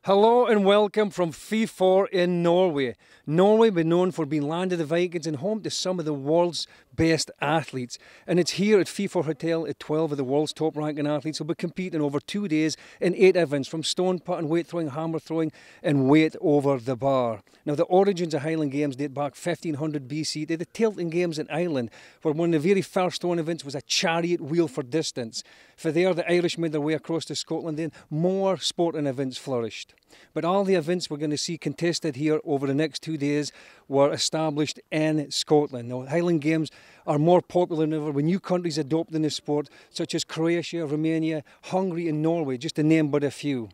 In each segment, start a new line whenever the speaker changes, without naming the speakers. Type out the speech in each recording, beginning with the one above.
Hello and welcome from Fefor in Norway. Norway been known for being land of the Vikings and home to some of the world's best athletes. And it's here at Fefor Hotel at 12 of the world's top ranking athletes will be competing over 2 days in 8 events, from stone putting, weight throwing, hammer throwing and weight over the bar. Now the origins of Highland Games date back 1500 BC to the Tilting Games in Ireland, where one of the very first stone events was a chariot wheel for distance. For there the Irish made their way across to Scotland, then more sporting events flourished. But all the events we're going to see contested here over the next 2 days were established in Scotland. Now, Highland Games are more popular than ever with new countries adopting the sport, such as Croatia, Romania, Hungary and Norway, just to name but a few.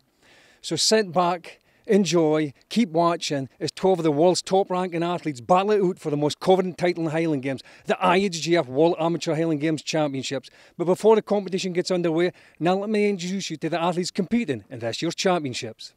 So sit back, enjoy, keep watching as 12 of the world's top ranking athletes battle it out for the most coveted title in Highland Games, the IHGF World Amateur Highland Games Championships. But before the competition gets underway, now let me introduce you to the athletes competing in this year's championships.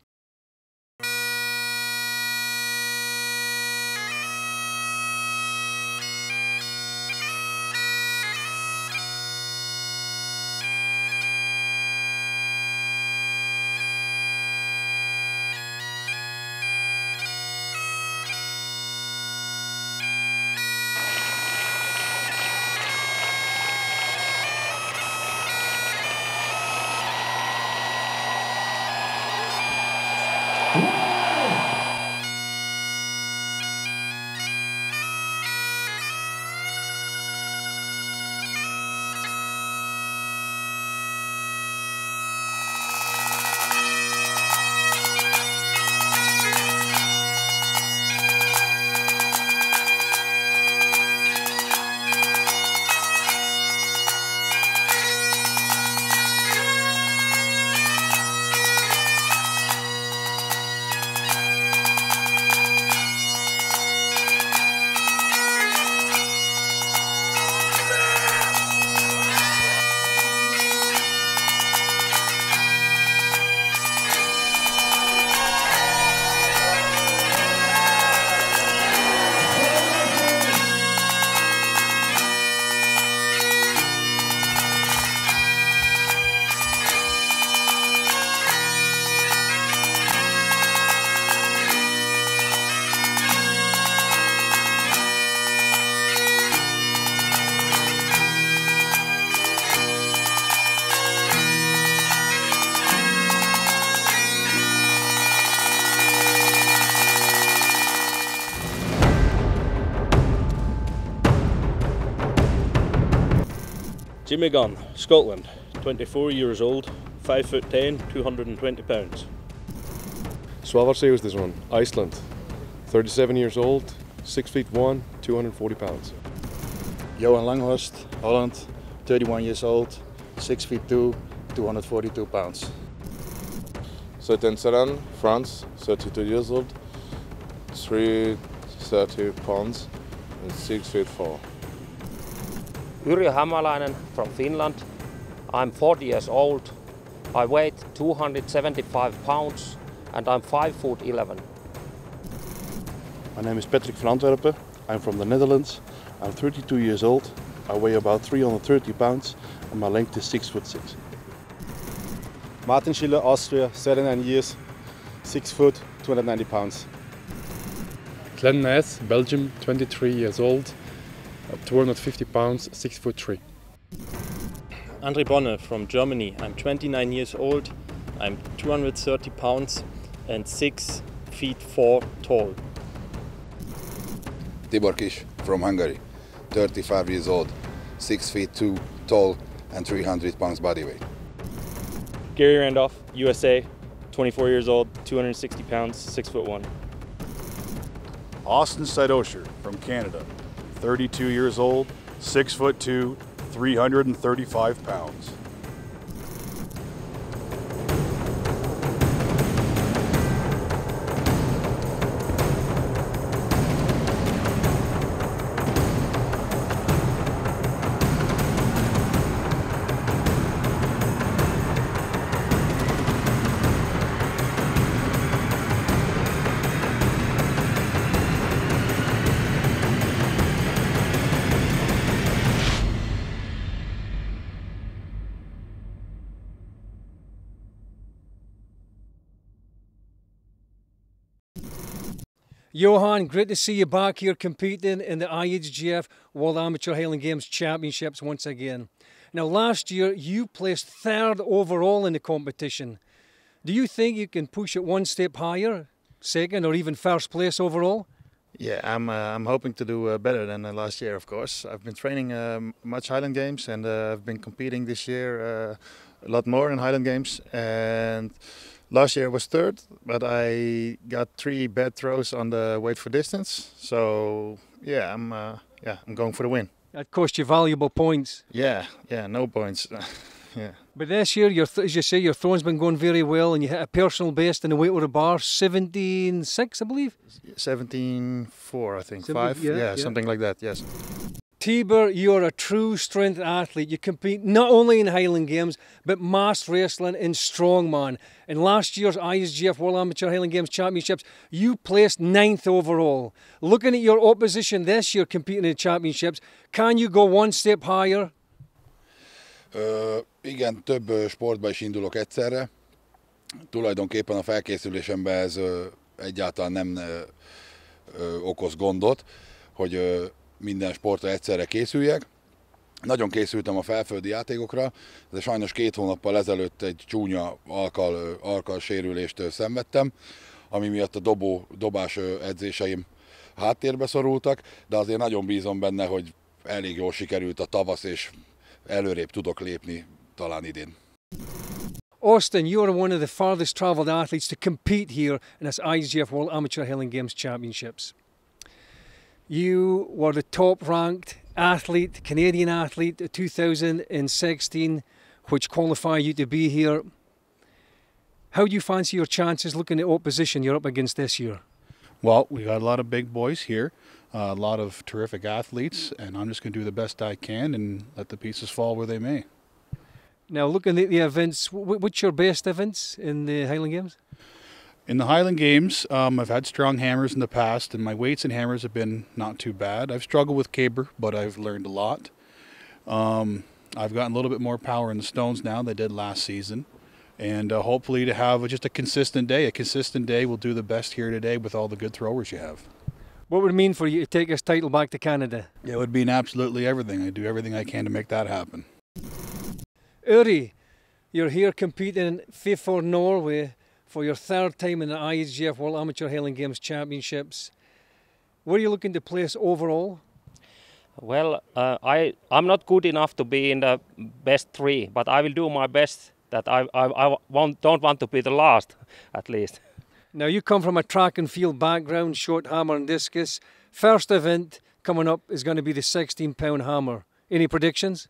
Jimmy Gunn, Scotland, 24 years old, 5'10", 220 pounds.
Svavar Sigurðsson, Iceland, 37 years old, 6'1", 240 pounds.
Johan Langhorst, Holland, 31 years old, 6'2", 242 pounds.
Soten Saran, France, 32 years old, 330 pounds and 6'4".
Yrjö Hämäläinen from Finland. I'm 40 years old. I weigh 275 pounds and I'm 5'11".
My name is Patrick van Antwerpen. I'm from the Netherlands. I'm 32 years old. I weigh about 330 pounds and my length is 6'6".
Martin Schiller, Austria, 39 years, 6 foot, 290 pounds.
Glenn Ness, Belgium, 23 years old, 250 pounds, 6'3".
André Bonne from Germany. I'm 29 years old. I'm 230 pounds and 6'4" tall.
Tibor Kish from Hungary, 35 years old, 6'2" tall and 300 pounds body weight.
Gary Randolph, USA, 24 years old, 260 pounds, 6'1".
Austin Seidosher from Canada, 32 years old, 6'2", 335 pounds.
Johan, great to see you back here competing in the IHGF World Amateur Highland Games Championships once again. Now last year you placed 3rd overall in the competition. Do you think you can push it one step higher, 2nd or even 1st place overall?
Yeah, I'm hoping to do better than last year, of course. I've been training much Highland Games, and I've been competing this year a lot more in Highland Games. And last year was 3rd, but I got 3 bad throws on the weight for distance. So yeah, I'm going for the win.
That cost you valuable points.
Yeah, no points. Yeah.
But this year, as you say, your throwing's been going very well, and you hit a personal best in the weight over the bar, 17.6, I believe?
17.4, I think. 5? Yeah, something like that, yes.
Tibor, you're a true strength athlete. You compete not only in Highland Games, but mass wrestling and strongman. In last year's IHGF World Amateur Highland Games Championships, you placed 9th overall. Looking at your opposition this year competing in the championships, can you go one step higher?
Igen, több sportba is indulok egyszerre. Tulajdonképpen a felkészülésemben ez egyáltalán nem okoz gondot, hogy minden sportra egyszerre készüljek. Nagyon készültem a felföldi játékokra, de sajnos 2 hónappal ezelőtt egy csúnya alkalsérülést szenvedtem, ami miatt a dobás edzéseim háttérbe szorultak, de azért nagyon bízom benne, hogy elég jól sikerült a tavasz, és előrébb tudok lépni talán idén.
Austin, you're one of the farthest travelled athletes to compete here in this IHGF World Amateur Highland Games Championships. You were the top-ranked athlete, Canadian athlete, 2016, which qualified you to be here. How do you fancy your chances looking at the opposition you're up against this year?
Well, we got a lot of big boys here, a lot of terrific athletes, and I'm just going to do the best I can and let the pieces fall where they may.
Now, looking at the events, what's your best events in the Highland Games?
In the Highland Games, I've had strong hammers in the past, and my weights and hammers have been not too bad. I've struggled with caber, but I've learned a lot. I've gotten a little bit more power in the stones now than I did last season. And hopefully to have just a consistent day. A consistent day will do the best here today with all the good throwers you have.
What would it mean for you to take this title back to Canada?
It would mean absolutely everything. I do everything I can to make that happen.
Uri, you're here competing in Fefor, Norway for your 3rd time in the IHGF World Amateur Highland Games Championships. Where are you looking to place overall?
Well, I'm not good enough to be in the best 3, but I will do my best. That I don't want to be the last, at least.
Now you come from a track and field background, short hammer and discus. First event coming up is going to be the 16-pound hammer. Any predictions?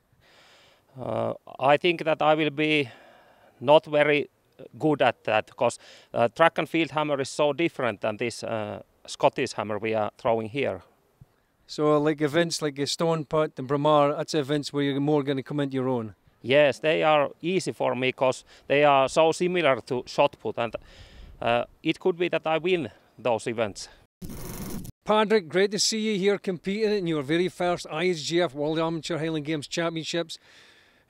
I think that I will be not very good at that, because track and field hammer is so different than this Scottish hammer we are throwing here.
So like events like a Stone Putt and Bramar, that's events where you're more going to come into your own?
Yes, they are easy for me because they are so similar to shot put, and it could be that I win those events.
Patrick, great to see you here competing in your very first IHGF World Amateur Highland Games Championships.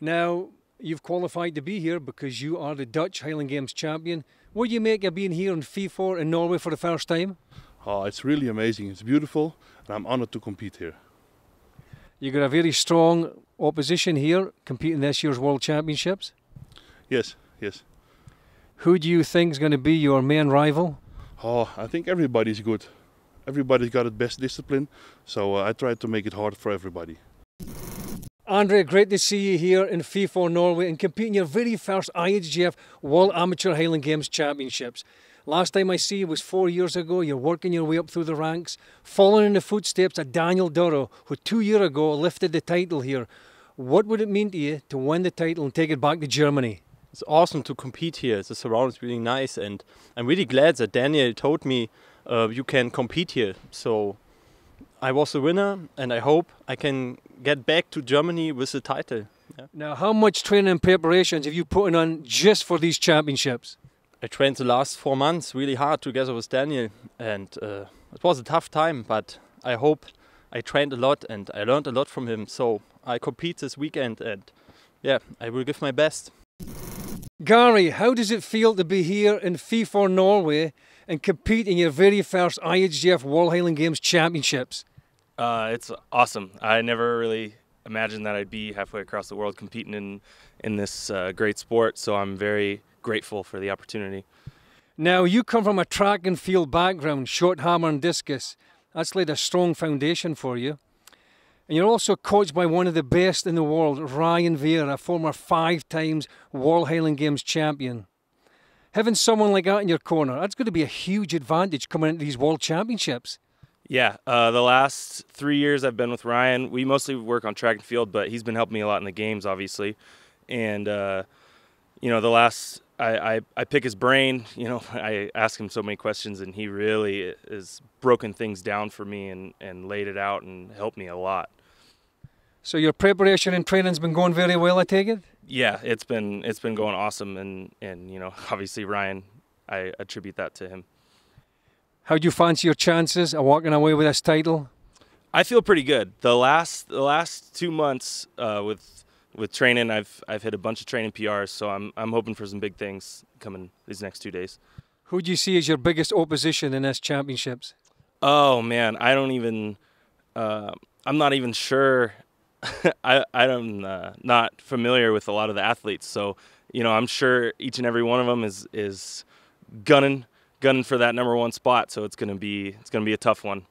Now, you've qualified to be here because you are the Dutch Highland Games champion. What do you make of being here in Fefor in Norway for the first time?
Oh, it's really amazing. It's beautiful, and I'm honored to compete here.
You've got a very strong opposition here competing this year's World Championships.
Yes, yes.
Who do you think is going to be your main rival?
Oh, I think everybody's good. Everybody's got the best discipline, so I try to make it hard for everybody.
Andre, great to see you here in Fefor, Norway, and competing your very first IHGF World Amateur Highland Games Championships. Last time I see you was 4 years ago. You're working your way up through the ranks, following in the footsteps of Daniel Durrow, who 2 years ago lifted the title here. What would it mean to you to win the title and take it back to Germany?
It's awesome to compete here. The surround is really nice, and I'm really glad that Daniel told me you can compete here. So I was the winner, and I hope I can get back to Germany with the title. Yeah.
Now, how much training and preparations have you put on just for these championships?
I trained the last 4 months really hard together with Daniel, and it was a tough time, but I hope I trained a lot and I learned a lot from him. So I compete this weekend, and yeah, I will give my best.
Gary, how does it feel to be here in Fefor, Norway and compete in your very first IHGF World Highland Games Championships?
It's awesome. I never really imagined that I'd be halfway across the world competing in this great sport, so I'm very grateful for the opportunity.
Now, you come from a track and field background, short hammer and discus. That's laid a strong foundation for you. And you're also coached by one of the best in the world, Ryan Vieira, former 5 times World Highland Games champion. Having someone like that in your corner, that's going to be a huge advantage coming into these World Championships.
Yeah, the last 3 years I've been with Ryan. We mostly work on track and field, but he's been helping me a lot in the games, obviously. And, you know, I pick his brain, you know, I ask him so many questions, and he really has broken things down for me and laid it out and helped me a lot.
So your preparation and training's been going very well, I take it?
Yeah, it's been going awesome, and you know, obviously Ryan, I attribute that to him.
How do you fancy your chances of walking away with this title?
I feel pretty good. The last 2 months with training, I've hit a bunch of training PRs, so I'm hoping for some big things coming these next 2 days.
Who do you see as your biggest opposition in this championships?
Oh man, I don't even. I'm not even sure. I'm not familiar with a lot of the athletes, so you know, I'm sure each and every one of them is gunning for that #1 spot. So it's gonna be a tough one.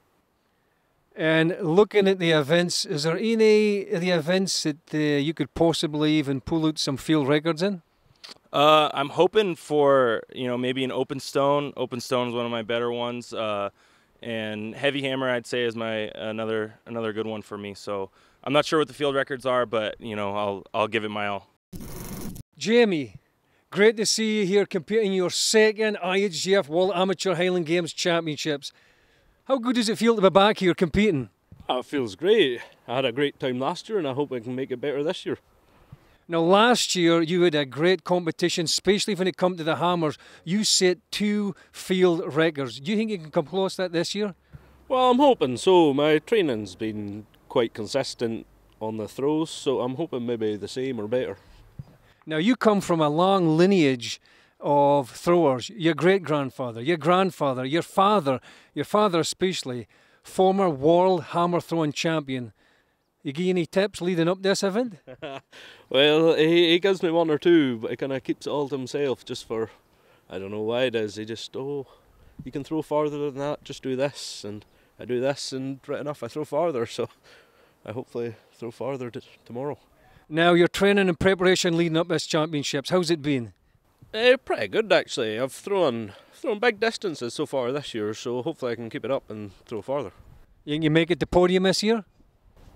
And looking at the events, is there any of the events that you could possibly even pull out some field records in?
I'm hoping for, you know, maybe an open stone. Open stone is one of my better ones, and heavy hammer I'd say is another good one for me. So I'm not sure what the field records are, but you know, I'll give it my all.
Jamie, great to see you here competing in your 2nd IHGF World Amateur Highland Games Championships. How good does it feel to be back here competing?
It feels great. I had a great time last year, and I hope I can make it better this year.
Now, last year you had a great competition, especially when it come to the hammers. You set 2 field records. Do you think you can come close to that this year?
Well, I'm hoping so. My training's been quite consistent on the throws, so I'm hoping maybe the same or better.
Now, you come from a long lineage of throwers. Your great-grandfather, your grandfather, your father especially, former world hammer throwing champion. You give any tips leading up this event?
Well, he gives me 1 or 2, but he kind of keeps it all to himself just for, I don't know why he does. He just, you can throw farther than that, just do this. And I do this, and right enough, I throw farther. So I hopefully throw farther tomorrow.
Now, your training and preparation leading up this championships, how's it been?
Pretty good, actually. I've thrown big distances so far this year, so hopefully I can keep it up and throw farther.
You think you make it to podium this year?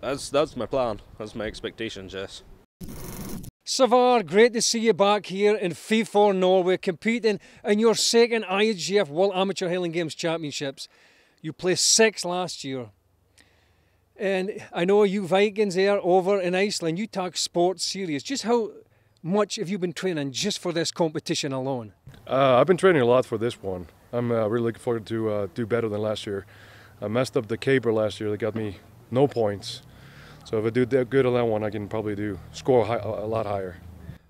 That's my plan. That's my expectations, yes.
Fefor, great to see you back here in Fefor, Norway, competing in your 2nd IHGF World Amateur Highland Games Championships. You placed 6th last year. And I know you Vikings there over in Iceland, you talk sports serious. Just how much have you been training just for this competition alone?
I've been training a lot for this one. I'm really looking forward to do better than last year. I messed up the caber last year. That got me no points. So if I do good on that one, I can probably score a lot higher.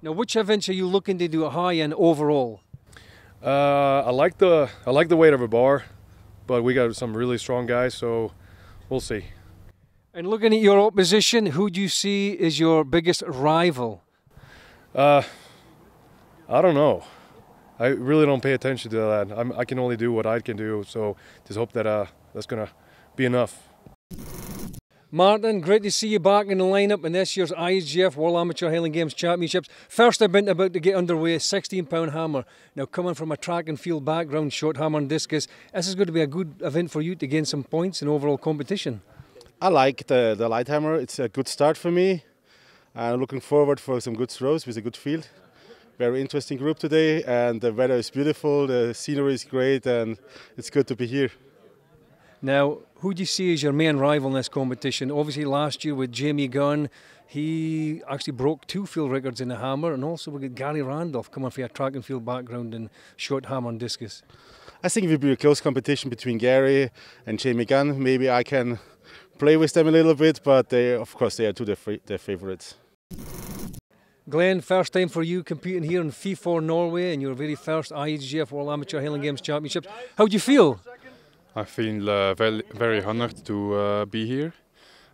Now, which events are you looking to do high in overall?
I like the weight of a bar, but we got some really strong guys, so we'll see.
And looking at your opposition, who do you see is your biggest rival?
I don't know. I really don't pay attention to that. I can only do what I can do, so just hope that that's going to be enough.
Martin, great to see you back in the lineup in this year's IHGF World Amateur Highland Games Championships. First event about to get underway, 16-pound hammer. Now, coming from a track and field background, short hammer and discus, this is going to be a good event for you to gain some points in overall competition.
I like the light hammer. It's a good start for me. I'm looking forward for some good throws with a good field. Very interesting group today, and the weather is beautiful, the scenery is great, and it's good to be here.
Now, who do you see as your main rival in this competition? Obviously, last year with Jamie Gunn, he actually broke 2 field records in the hammer, and also we got Gary Randolph coming from a track and field background in short hammer and discus.
I think it will be a close competition between Gary and Jamie Gunn. Maybe I can play with them a little bit, but of course they are 2 their favorites.
Glenn, first time for you competing here in Fefor, Norway, in your very first IHGF World Amateur Highland Games Championships. How do you feel?
I feel very, very honored to be here,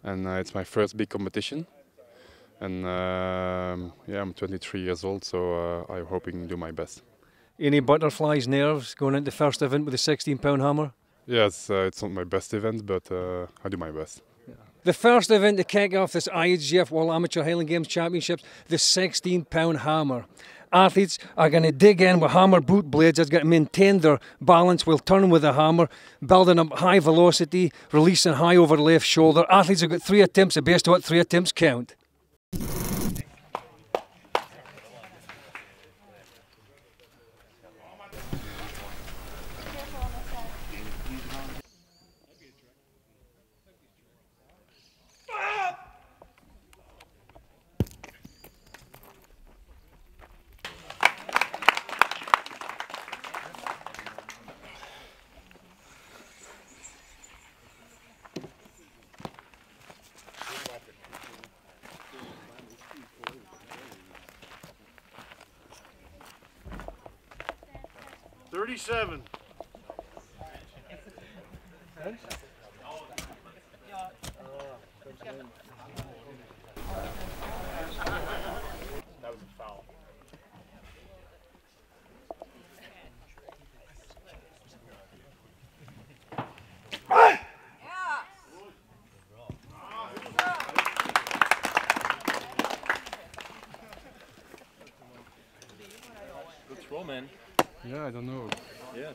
and it's my first big competition. And yeah, I'm 23 years old, so I'm hoping to do my best.
Any butterflies, nerves going into the first event with a 16-pound hammer?
Yes, it's not my best event, but I do my best.
The first event to kick off this IHGF World Amateur Highland Games Championships, the 16-pound hammer. Athletes are going to dig in with hammer boot blades that's going to maintain their balance while turning with the hammer, building up high velocity, releasing high over the left shoulder. Athletes have got 3 attempts, the best of what 3 attempts count.
$37. That was a foul. Good throw, man.
Yeah, I don't know.
Yeah.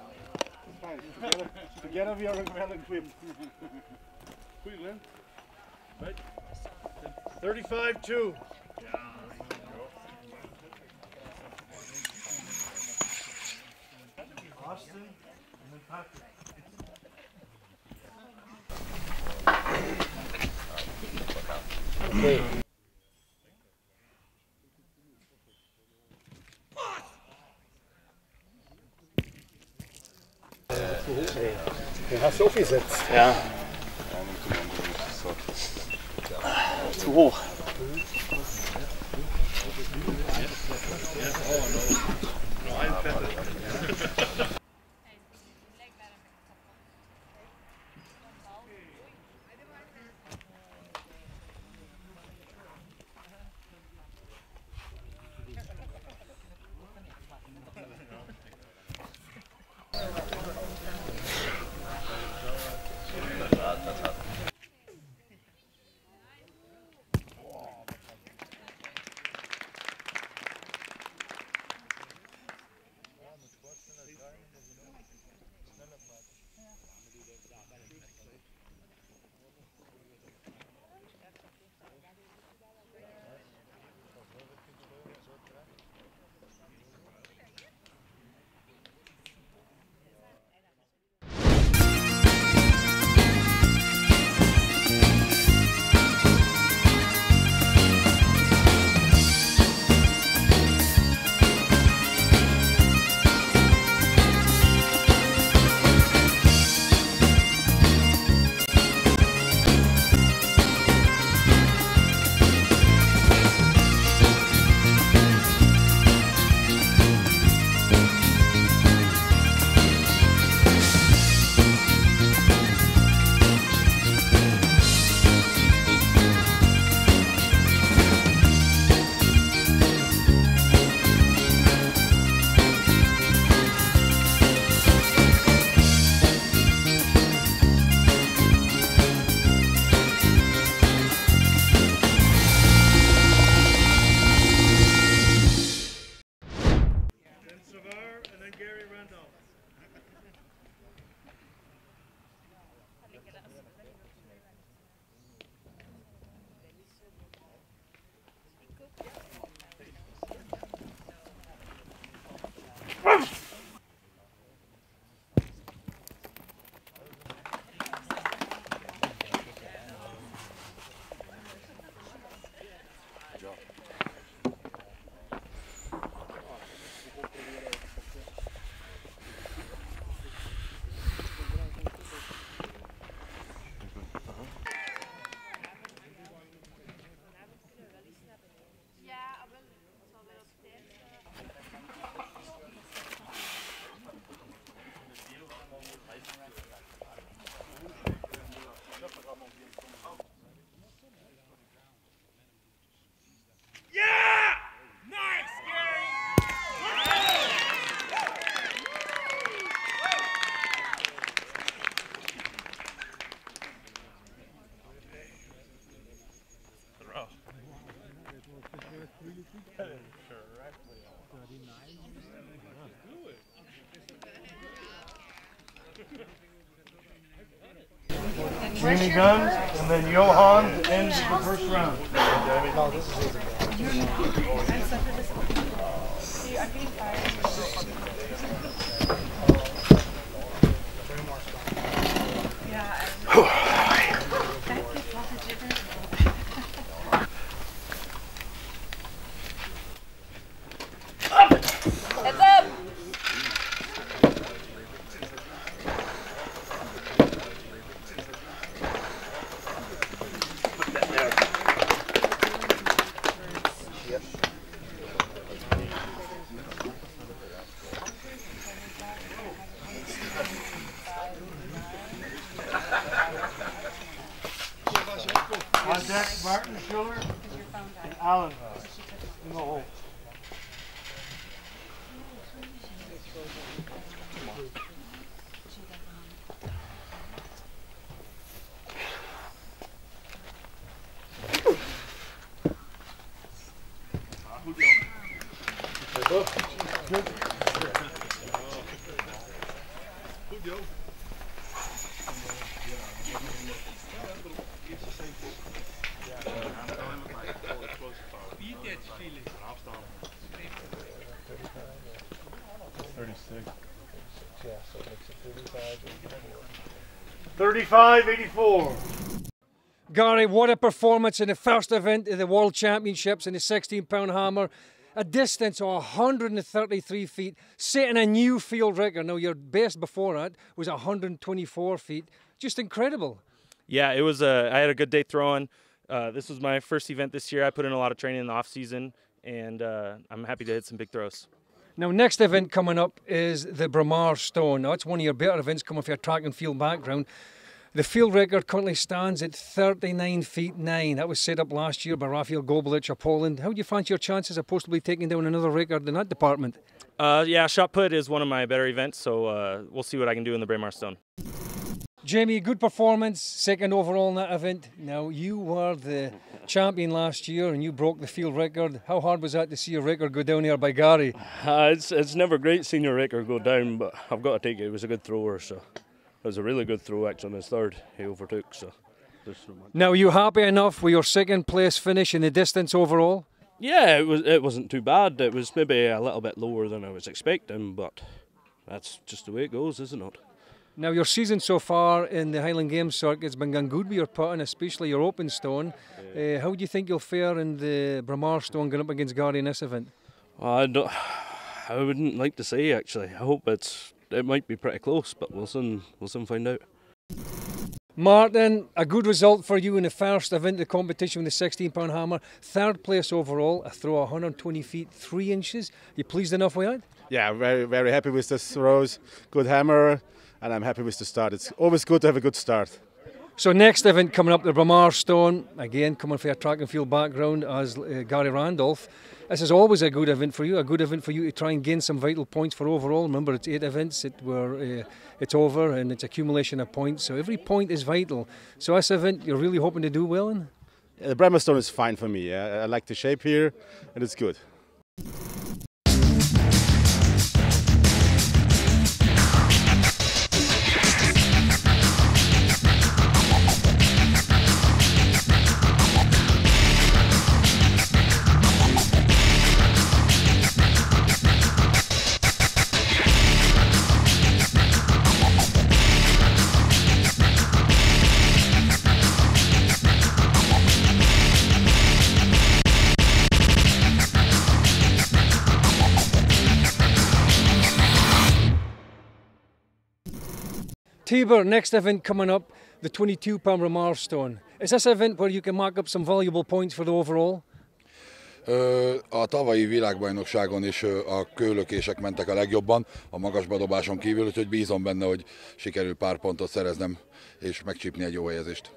Together we are well equipped. Quick, Glenn. Right. 35-2. Austin and then Patrick.
Okay.
Den har Sophie sitzt.
Ja. Zu hoch.
Jamie guns, and then Johan ends the first round.
Heads up!
On deck, Martin, Schiller, and Allen in the hole. Good.
Yeah, so it makes it
35-84.
Gary, what a performance in the first event of the World Championships in the 16-pound hammer. A distance of 133 feet, setting a new field record. Now, your best before that was 124 feet. Just incredible.
Yeah, it was. I had a good day throwing. This was my first event this year. I put in a lot of training in the off season, and I'm happy to hit some big throws.
Now, next event coming up is the Bramar Stone. Now, it's one of your better events coming from your track and field background. The field record currently stands at 39 feet 9. That was set up last year by Rafael Gobelich of Poland. How do you fancy your chances of possibly taking down another record in that department?
Yeah, shot put is one of my better events, so we'll see what I can do in the Bramar Stone.
Jamie, good performance, second overall in that event. Now, you were the champion last year and you broke the field record. How hard was that to see your record go down here by Gary?
It's never great seeing your record go down, but I've got to take it. He was a good thrower, so it was a really good throw actually on his third. He overtook, so.
Now, are you happy enough with your second place finish in the distance overall?
Yeah, it wasn't too bad. It was maybe a little bit lower than I was expecting, but that's just the way it goes, isn't it?
Now, your season so far in the Highland Games circuit has been going good with your putting, especially your open stone. How do you think you'll fare in the Bramar Stone going up against Gary in this event?
I wouldn't like to say actually. I hope it might be pretty close, but we'll soon find out.
Martin, a good result for you in the first event of the competition with the 16-pound hammer. Third place overall, a throw 120 feet 3 inches. You pleased enough with that?
Yeah, very, very happy with the throws. Good hammer, and I'm happy with the start. It's always good to have a good start.
So next event coming up, the Bramar Stone, again coming from a track and field background as Gary Randolph. This is always a good event for you to try and gain some vital points for overall. Remember, it's 8 events, it's over, and it's accumulation of points, so every point is vital. So this event, you're really hoping to do well in?
Yeah, the Bramar Stone is fine for me. I like the shape here, and it's good.
Tabor, next event coming up, the 22-pound Bramar Stone. Is this an event where you can mark up some valuable points for the overall?
A tavalyi világbajnokságon is a kőlökések mentek a legjobban, a magasbedobáson kívül, úgyhogy bízom benne, hogy sikerül pár pontot szereznem és megcsípni egy jó helyezést.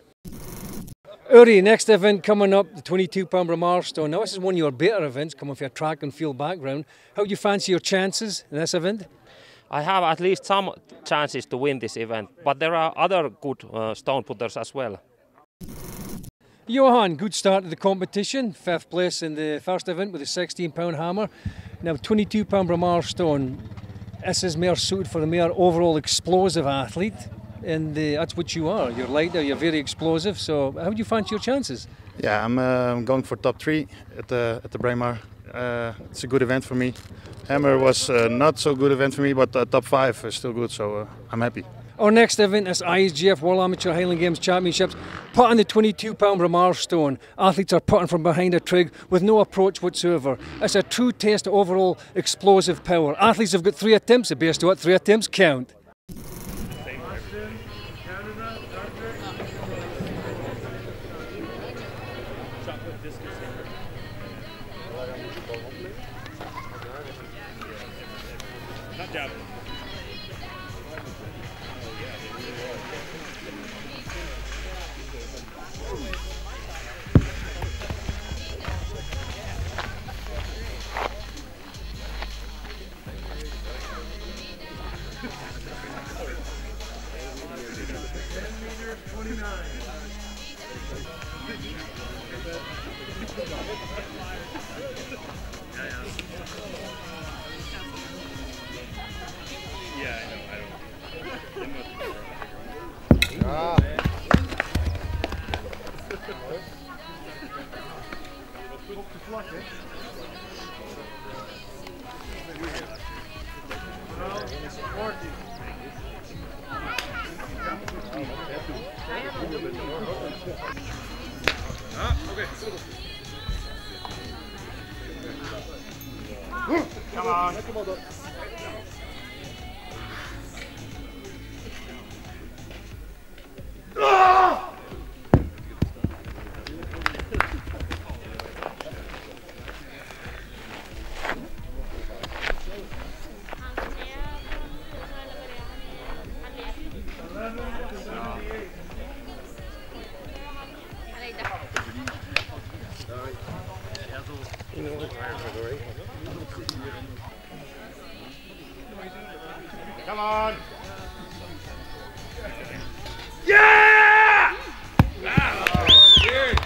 Uri, next event coming up, the 22-pound Bramar Stone. Now this is one of your better events coming from your track and field background. How do you fancy your chances in this event?
I have at least some chances to win this event, but there are other good stone putters as well.
Johan, good start to the competition, 5th place in the first event with a 16-pound hammer. Now 22-pound Bramar Stone. this is more suited for a more overall explosive athlete, and that's what you are. You're lighter, you're very explosive. So how do you fancy your chances?
Yeah, I'm going for top 3 at the Braemar. It's a good event for me. Hammer was not so good event for me, but top 5 is still good, so I'm happy.
Our next event is IHGF World Amateur Highland Games Championships. Put on the 22-pound Braemar stone. Athletes are putting from behind a trig with no approach whatsoever. It's a true test of overall explosive power. Athletes have got 3 attempts. The best of what 3 attempts count.
Good job. Yeah, I know. Come on. Come on. Yeah! Wow. Good.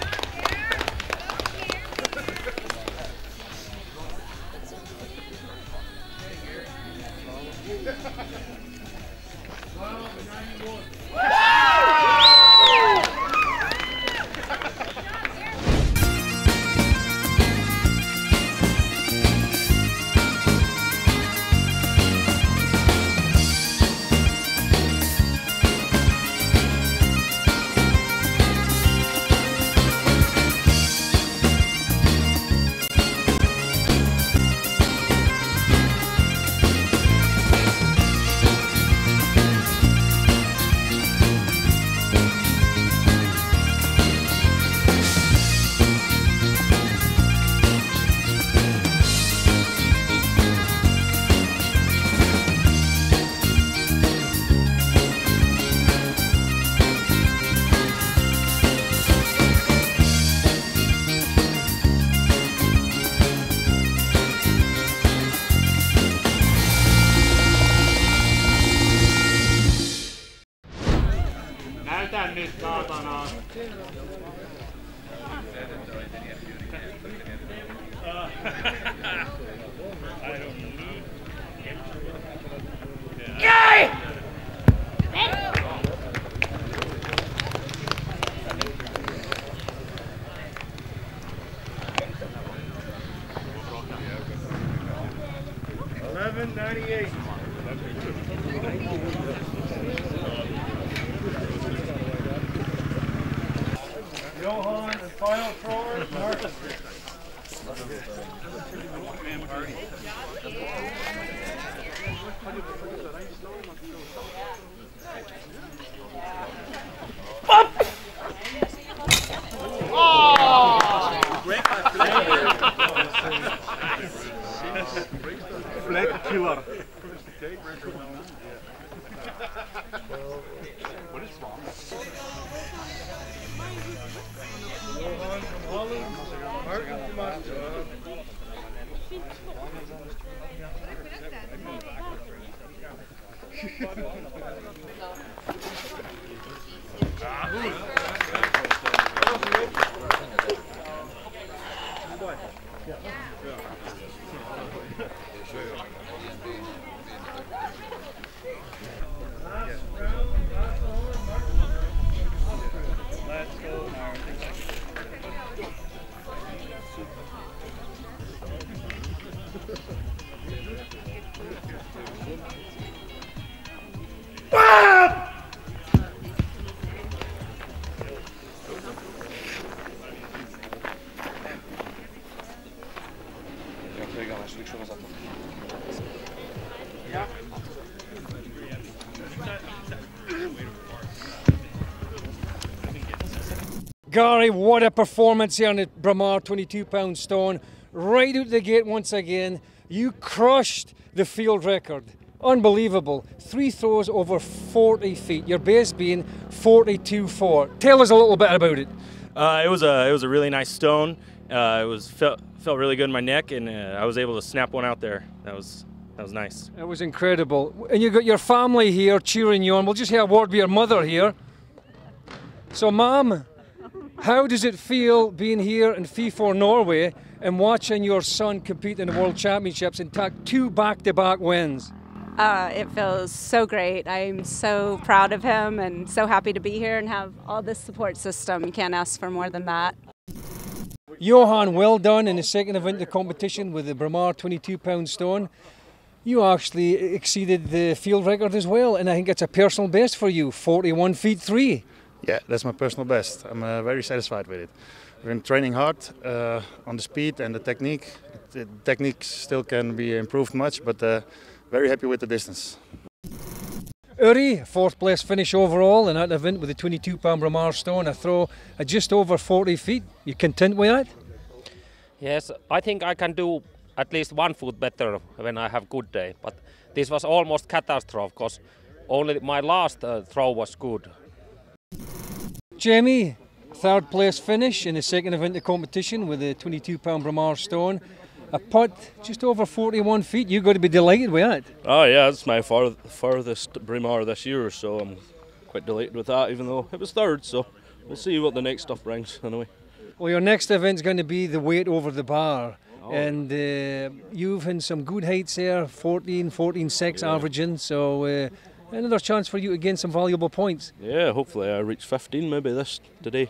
Näytä nyt, saatana. Jäi! $11.98. Johan and final thrower, Marcus. Up! Oh! Flag killer. What is wrong? Johan from Holland, Martin from Austria.
Gary, what a performance here on the Bramar 22-pound stone. Right out the gate once again, you crushed the field record. Unbelievable. 3 throws over 40 feet, your base being 42.4. Tell us a little bit about it.
It was a really nice stone. Felt really good in my neck, and I was able to snap one out there. That was nice.
It was incredible. And you got your family here cheering you on. We'll just hear a word with your mother here. So, Mom, how does it feel being here in Fefor, Norway, and watching your son compete in the World Championships and take 2 back-to-back wins?
It feels so great. I'm so proud of him and so happy to be here and have all this support system. You can't ask for more than that.
Johan, well done in the second event of the competition with the Bramar 22-pound stone. You actually exceeded the field record as well, and I think it's a personal best for you, 41 feet 3.
Yeah, that's my personal best. I'm very satisfied with it. We've been training hard on the speed and the technique. The technique still can be improved much, but very happy with the distance.
Uri, 4th place finish overall in that event with the 22-pound Bramar stone, a throw at just over 40 feet. You content with that?
Yes, I think I can do at least 1 foot better when I have good day. But this was almost catastrophe because only my last throw was good.
Jamie, 3rd place finish in the second event of competition with the 22-pound Bramar stone. A putt just over 41 feet. You've got to be delighted with that.
Oh yeah, it's my farthest Bramar this year, so I'm quite delighted with that, even though it was 3rd, so we'll see what the next stuff brings anyway.
Well, your next event's going to be the weight over the bar. And you've had some good heights there, 14.6 averaging, so another chance for you to gain some valuable points.
Yeah, hopefully I reach 15 maybe today.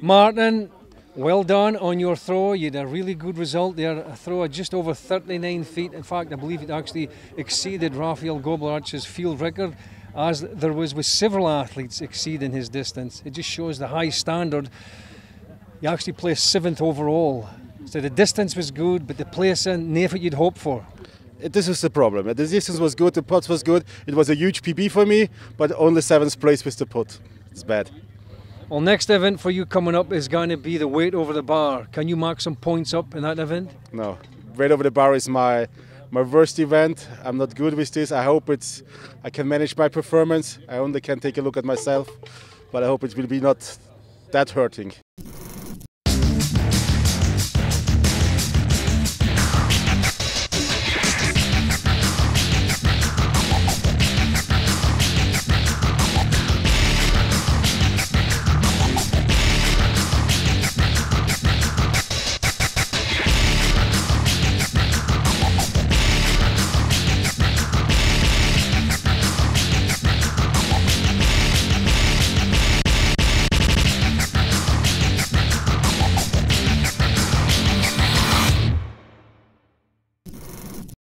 Martin, well done on your throw. You had a really good result there, a throw at just over 39 feet. In fact, I believe it actually exceeded Rafael Goblarch's field record, as there was with several athletes exceeding his distance. It just shows the high standard. You actually placed 7th overall. So the distance was good, but the placing, nothing you'd hope for.
This is the problem. The distance was good, the putt was good. It was a huge PB for me, but only 7th place with the putt. It's bad.
Well, next event for you coming up is going to be the weight over the bar. Can you mark some points up in that event?
No. Weight over the bar is my worst event. I'm not good with this. I hope I can manage my performance. I only can take a look at myself, but I hope it will be not that hurting.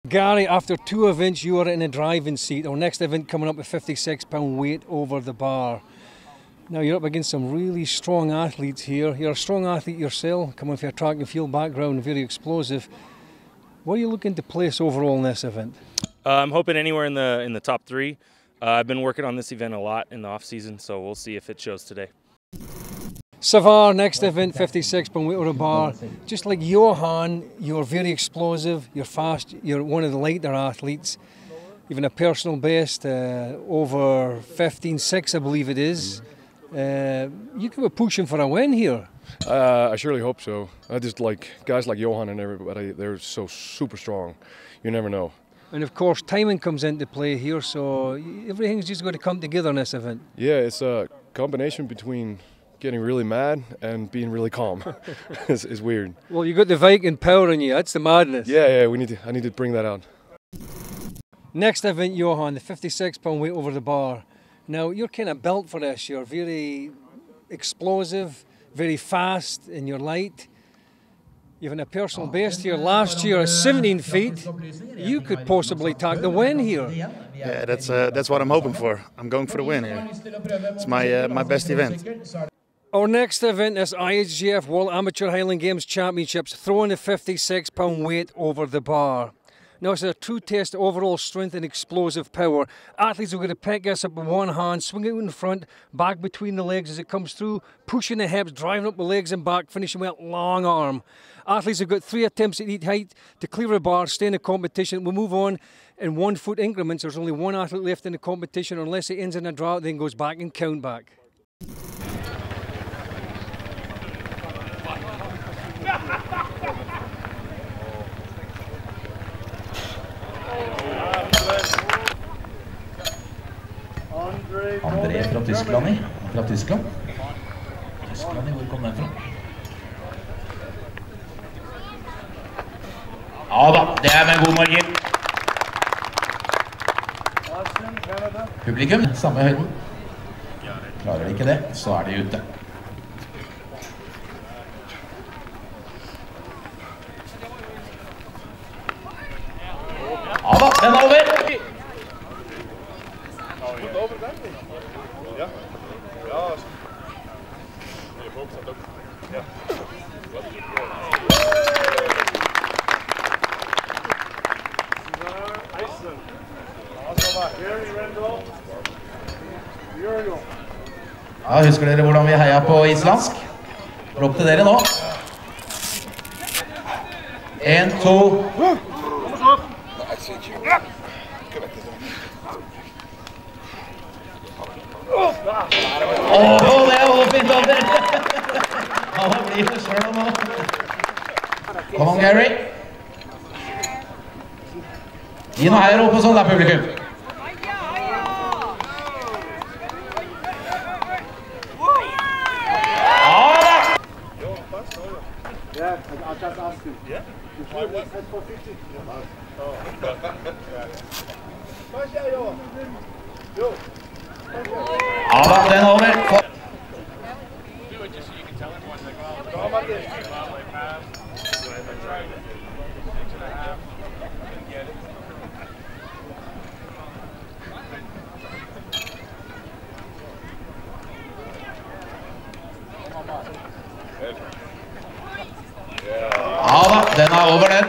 Gary, after 2 events, you are in a driving seat. Our next event coming up at 56-pound weight over the bar. Now you're up against some really strong athletes here. You're a strong athlete yourself, coming from a track and field background, very explosive. What are you looking to place overall in this event?
I'm hoping anywhere in the top 3. I've been working on this event a lot in the off season, so we'll see if it shows today.
Savar, next event, 56-pound weight over the bar. Just like Johan, you're very explosive, you're fast, you're one of the lighter athletes. Even a personal best, over 15.6 I believe it is. You could be pushing for a win here.
I surely hope so. I just like guys like Johan and everybody, they're so super strong. You never know.
And of course, timing comes into play here, so everything's just going to come together in this event.
Yeah, it's a combination between getting really mad and being really calm. It's weird.
Well, you got the Viking power in you. That's the madness.
Yeah. I need to bring that out.
Next event, Johan, the 56-pound weight over the bar. Now, you're kind of built for this. You're very explosive, very fast, and you're light. You've had a personal best here last year at 17 feet. You could possibly take the win here.
Yeah, that's what I'm hoping for. I'm going for the win here. It's my best event.
Our next event is IHGF World Amateur Highland Games Championships, throwing the 56-pound weight over the bar. Now it's a true test of overall strength and explosive power. Athletes are going to pick this up with one hand, swing it in front, back between the legs as it comes through, pushing the hips, driving up the legs and back, finishing with a long arm. Athletes have got 3 attempts at each height to clear a bar, stay in the competition. We'll move on in 1 foot increments. There's only 1 athlete left in the competition. Unless it ends in a draw, then goes back and count back.
André fra Tyskland, Fra Tyskland, hvor kom den fra? Ja da, det med god margin. Publikum, samme høyden. Klarer de ikke det, så de ute. Ja da, den over!
Ja. Ja. Je hoop dat ook. Ja. Iceland.
Ja, husker dere hvordan vi heia på islandsk? Ropp til dere nå. 1, 2. Åh, det overfint over! Han blir det selv nå. Kom on, Gary. Gi noe her oppe sånn da, publikum.
Yeah, I'll just ask him. Yeah? That's for 50.
Ja da, den over. Ja da, den over den.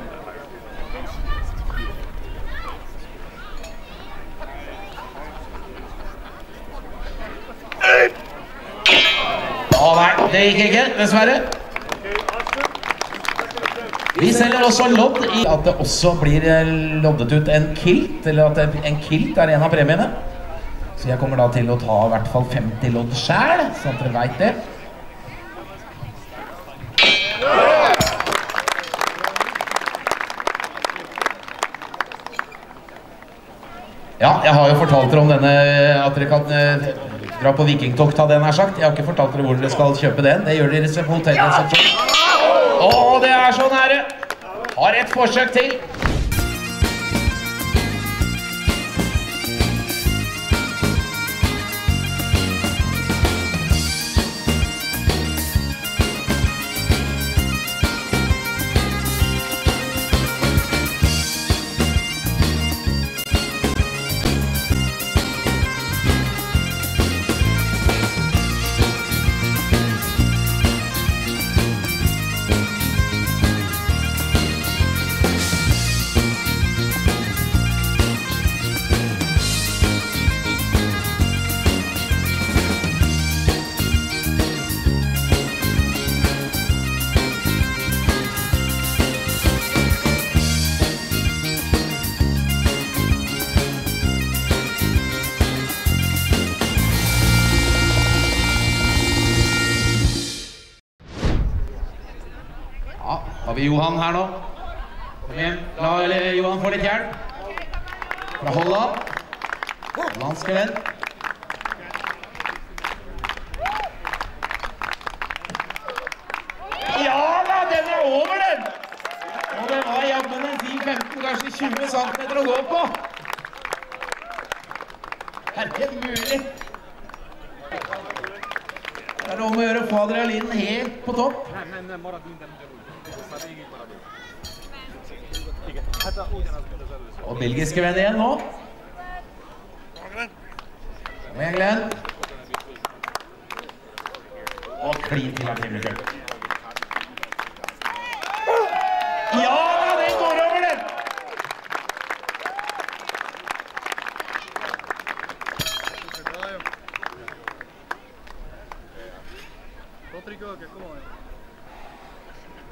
Å nei, det gikk ikke, dessverre. Vi selger også lodd i at det også blir loddet ut en kilt, eller at en kilt en av premiene. Så jeg kommer da til å ta i hvert fall 50 lodd selv, sånn at dere vet det. Ja, jeg har jo fortalt dere om denne, at dere kan dra på vikingtokt, hadde jeg nær sagt. Jeg har ikke fortalt dere hvor dere skal kjøpe den. Det gjør dere på hotellresepsjonen. Åh, det så nære! Har et forsøk til. Har vi Johan her nå? Kom igjen, la Johan få litt hjelp. Fra Holland. Hollandske venn. Ja da, den over den! Og det var jammen en 10-15, kanskje 20 centimeter å gå på. Er det mulig? Det om å gjøre å få adrenalinen helt på topp. Og belgiske venn igjen nå. Kom igjen, Glenn. Og klin til her publikum. Ja da, den går over den!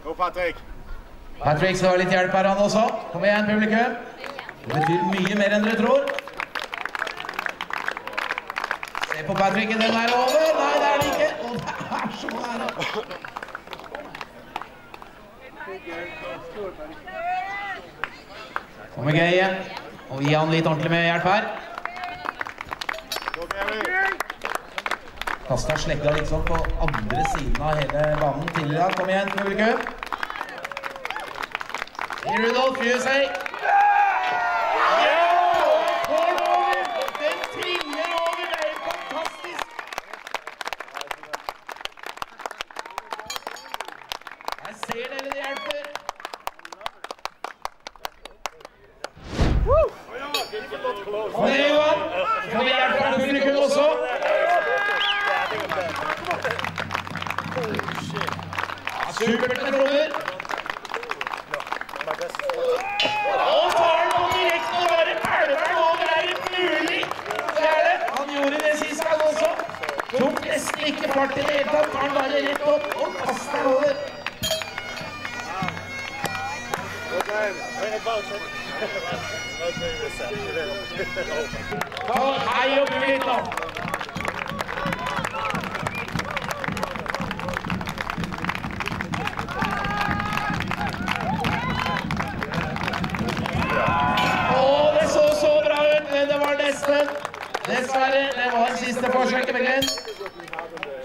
Go, Patrick.
Patrick skal ha litt hjelp her, han også. Kom igjen, publikum. Det betyr mye mer enn dere tror. Se på Patrick, den er over. Nei, det er det ikke. Og det er så nære. Kommer Geie. Og gi han litt ordentlig med hjelp her. Kastet slekka litt sånn på andre siden av hele banen tidligere. Kom igjen, publikum. Rudolf, USA. Den triller over, det er fantastisk. Jeg ser dere det hjelper. Kom igjen, Johan. Skal vi hjelpe deg publikum også? Supert med kroner. Og tar den på direkten og bare pælmer den over, er det mulig? Det er det. Han gjorde det sist gang også. Tok nesten ikke fart i det hele tatt, tar den bare rett opp og kaster den over. Hei og bu litt da. Det så bra ut, men det var nesten. Dessverre, det var siste forsøket med Glenn.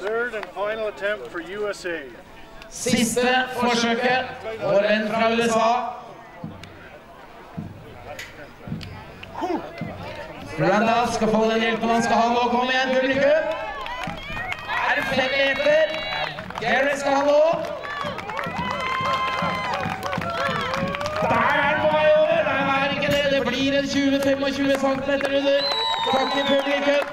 Third and final attempt for USA.
Siste forsøket, vår venn fra USA. Randall skal få den hjelpen han skal ha nå. Kom igjen, publikum. Er 5 meter. Gary skal ha nå. Der er den på vei over. Nei, det er ikke det. Det blir en 20-25 centimeter under. Takk til publikum.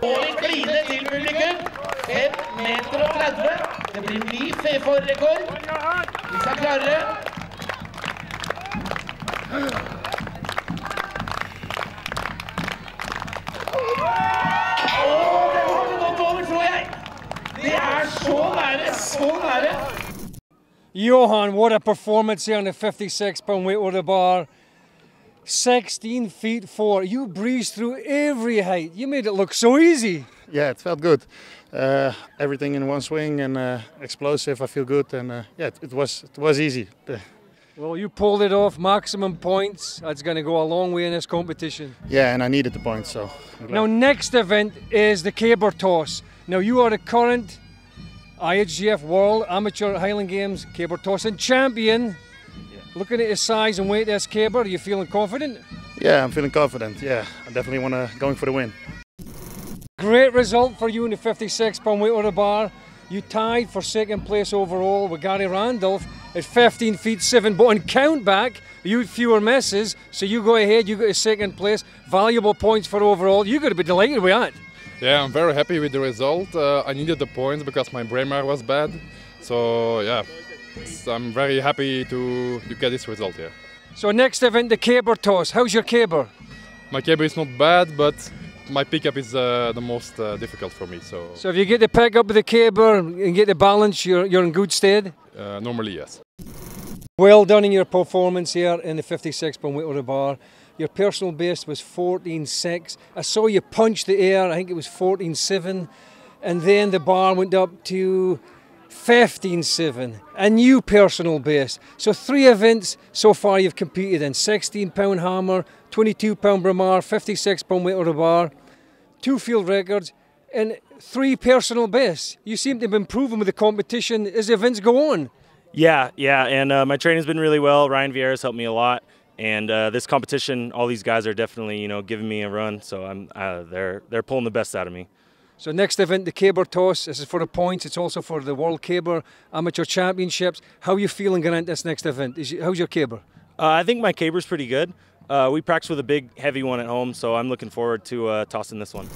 Og litt glide til publikum. 5 meter og 30. Det blir ny Fefor-rekord. Vi skal klare det. Det har det gått over, tror jeg. Det er så nære, så nære.
Johan, what a performance here on the 56-pound weight over the bar. 16 feet 4. You breezed through every height. You made it look so easy.
Yeah, it felt good. Everything in one swing and explosive. I feel good, and yeah, it was easy.
Well, you pulled it off. Maximum points. That's going to go a long way in this competition.
Yeah, and I needed the points, so.
Now, next event is the caber toss. Now, you are the current IHGF World Amateur Highland Games caber tossing champion. Yeah. Looking at his size and weight, this caber, are you feeling confident?
Yeah, I'm feeling confident. Yeah, I definitely want to going for the win.
Great result for you in the 56-pound weight over the bar. You tied for second place overall with Gary Randolph at 15 feet 7. But on count back, you had fewer misses, so you go ahead. You got to second place. Valuable points for overall. You got to be delighted with that.
Yeah, I'm very happy with the result. I needed the points because my braemar was bad. So yeah, I'm very happy to get this result here.
So next event, the caber toss. How's your caber?
My caber is not bad, but my pickup is the most difficult for me. So
if you get the pickup with the caber and get the balance, you're in good stead?
Normally, yes.
Well done in your performance here in the 56-pound weight over the bar. Your personal best was 14.6. I saw you punch the air, I think it was 14.7. And then the bar went up to 15.7. A new personal best. So 3 events so far you've competed in. 16-pound hammer, 22-pound braemar, 56-pound weight over the bar, 2 field records, and 3 personal bests. You seem to have been improving with the competition as the events go on.
Yeah, and my training's been really well. Ryan Vieira's helped me a lot. And this competition, all these guys are definitely, giving me a run. So they're pulling the best out of me.
So next event, the caber toss. This is for the points. It's also for the World Caber Amateur Championships. How are you feeling going into this next event? How's your caber?
I think my caber's pretty good. We practice with a big, heavy one at home, so I'm looking forward to tossing this one.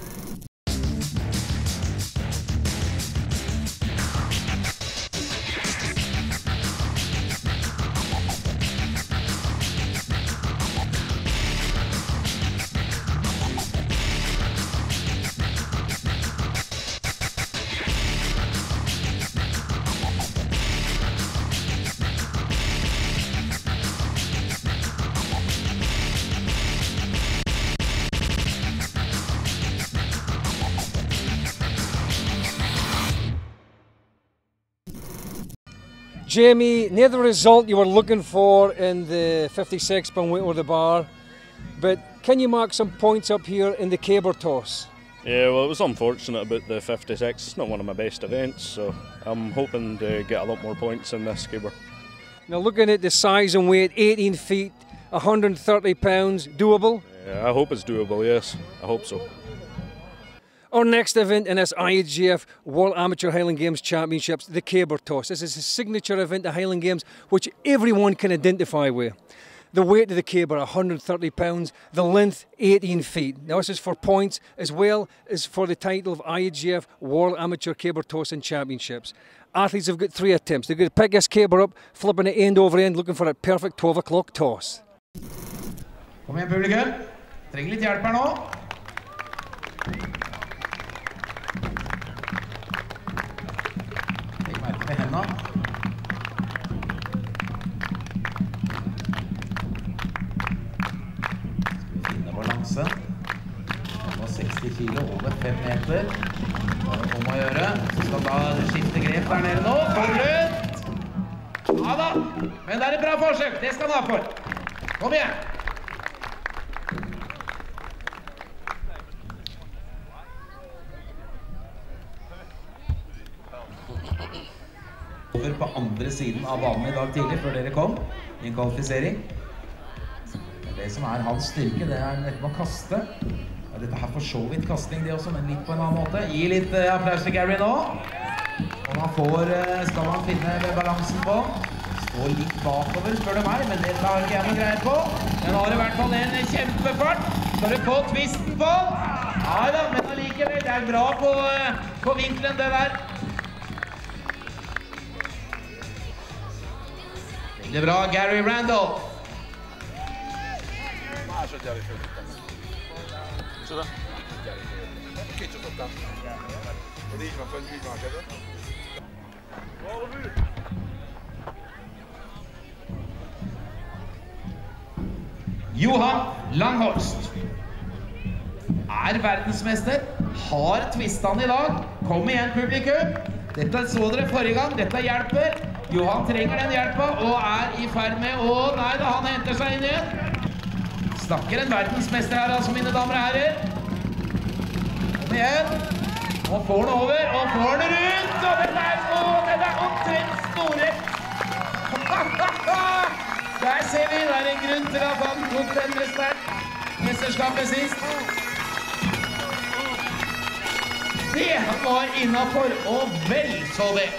Jamie, near the result you were looking for in the 56-pound weight over the bar, but can you mark some points up here in the caber toss?
Yeah, well, it was unfortunate about the 56. It's not one of my best events, so I'm hoping to get a lot more points in this caber.
Now, looking at the size and weight, 18 feet, 130 pounds, doable?
Yeah, I hope it's doable, yes. I hope so.
Our next event in this IHGF World Amateur Highland Games Championships, the caber toss. This is a signature event at Highland Games which everyone can identify with. The weight of the caber, 130 pounds, the length, 18 feet. Now this is for points as well as for the title of IHGF World Amateur Caber Tossing Championships. Athletes have got 3 attempts. They're going to pick this caber up, flipping it end over end, looking for a perfect 12 o'clock toss.
Kom igjen, publikum. Trenger litt hjelp her nå. Legg merke med hendene. Balanse. 60 kilo over 5 meter. Bare om å gjøre. Så skal da skifte grep der nede nå. Får rundt. Ja da. Men det er et bra forsøk. Det skal han ha for. Kom igjen. Over på andre siden av banen i dag tidlig, før dere kom. I en kvalifisering. Det som er hans styrke, det er nettopp å kaste. Ja, dette her for så vidt kasting det også, men litt på en annen måte. Gi litt applaus til Gary nå. Og man får, skal man finne balansen på. Står litt bakover, spør du meg, men dette har ikke jeg noe greie på. Men har i hvert fall en kjempefart. Skal du få twisten på? Ja da, men allikevel, det er bra på vinkelen det der. Veldig bra, Gary Randall.
Micsoda? Két csatottam. Ez így van fönn, így van a kezed.
Johan Langhorst er verdensmester, har twistan i dag. Kom igjen, publikum. Dette så dere forrige gang, dette hjelper. Johan trenger den hjelpa og er i ferd med å... Nei da, han henter seg inn igjen. Snakker en verdensmester her, altså, mine damer og herrer. Kom igjen. Og får den over, og får den rundt. Og den er omtrent store. Der ser vi, det er en grunn til at han tok den mesterskapet sist. Det var innenfor, og vel så det.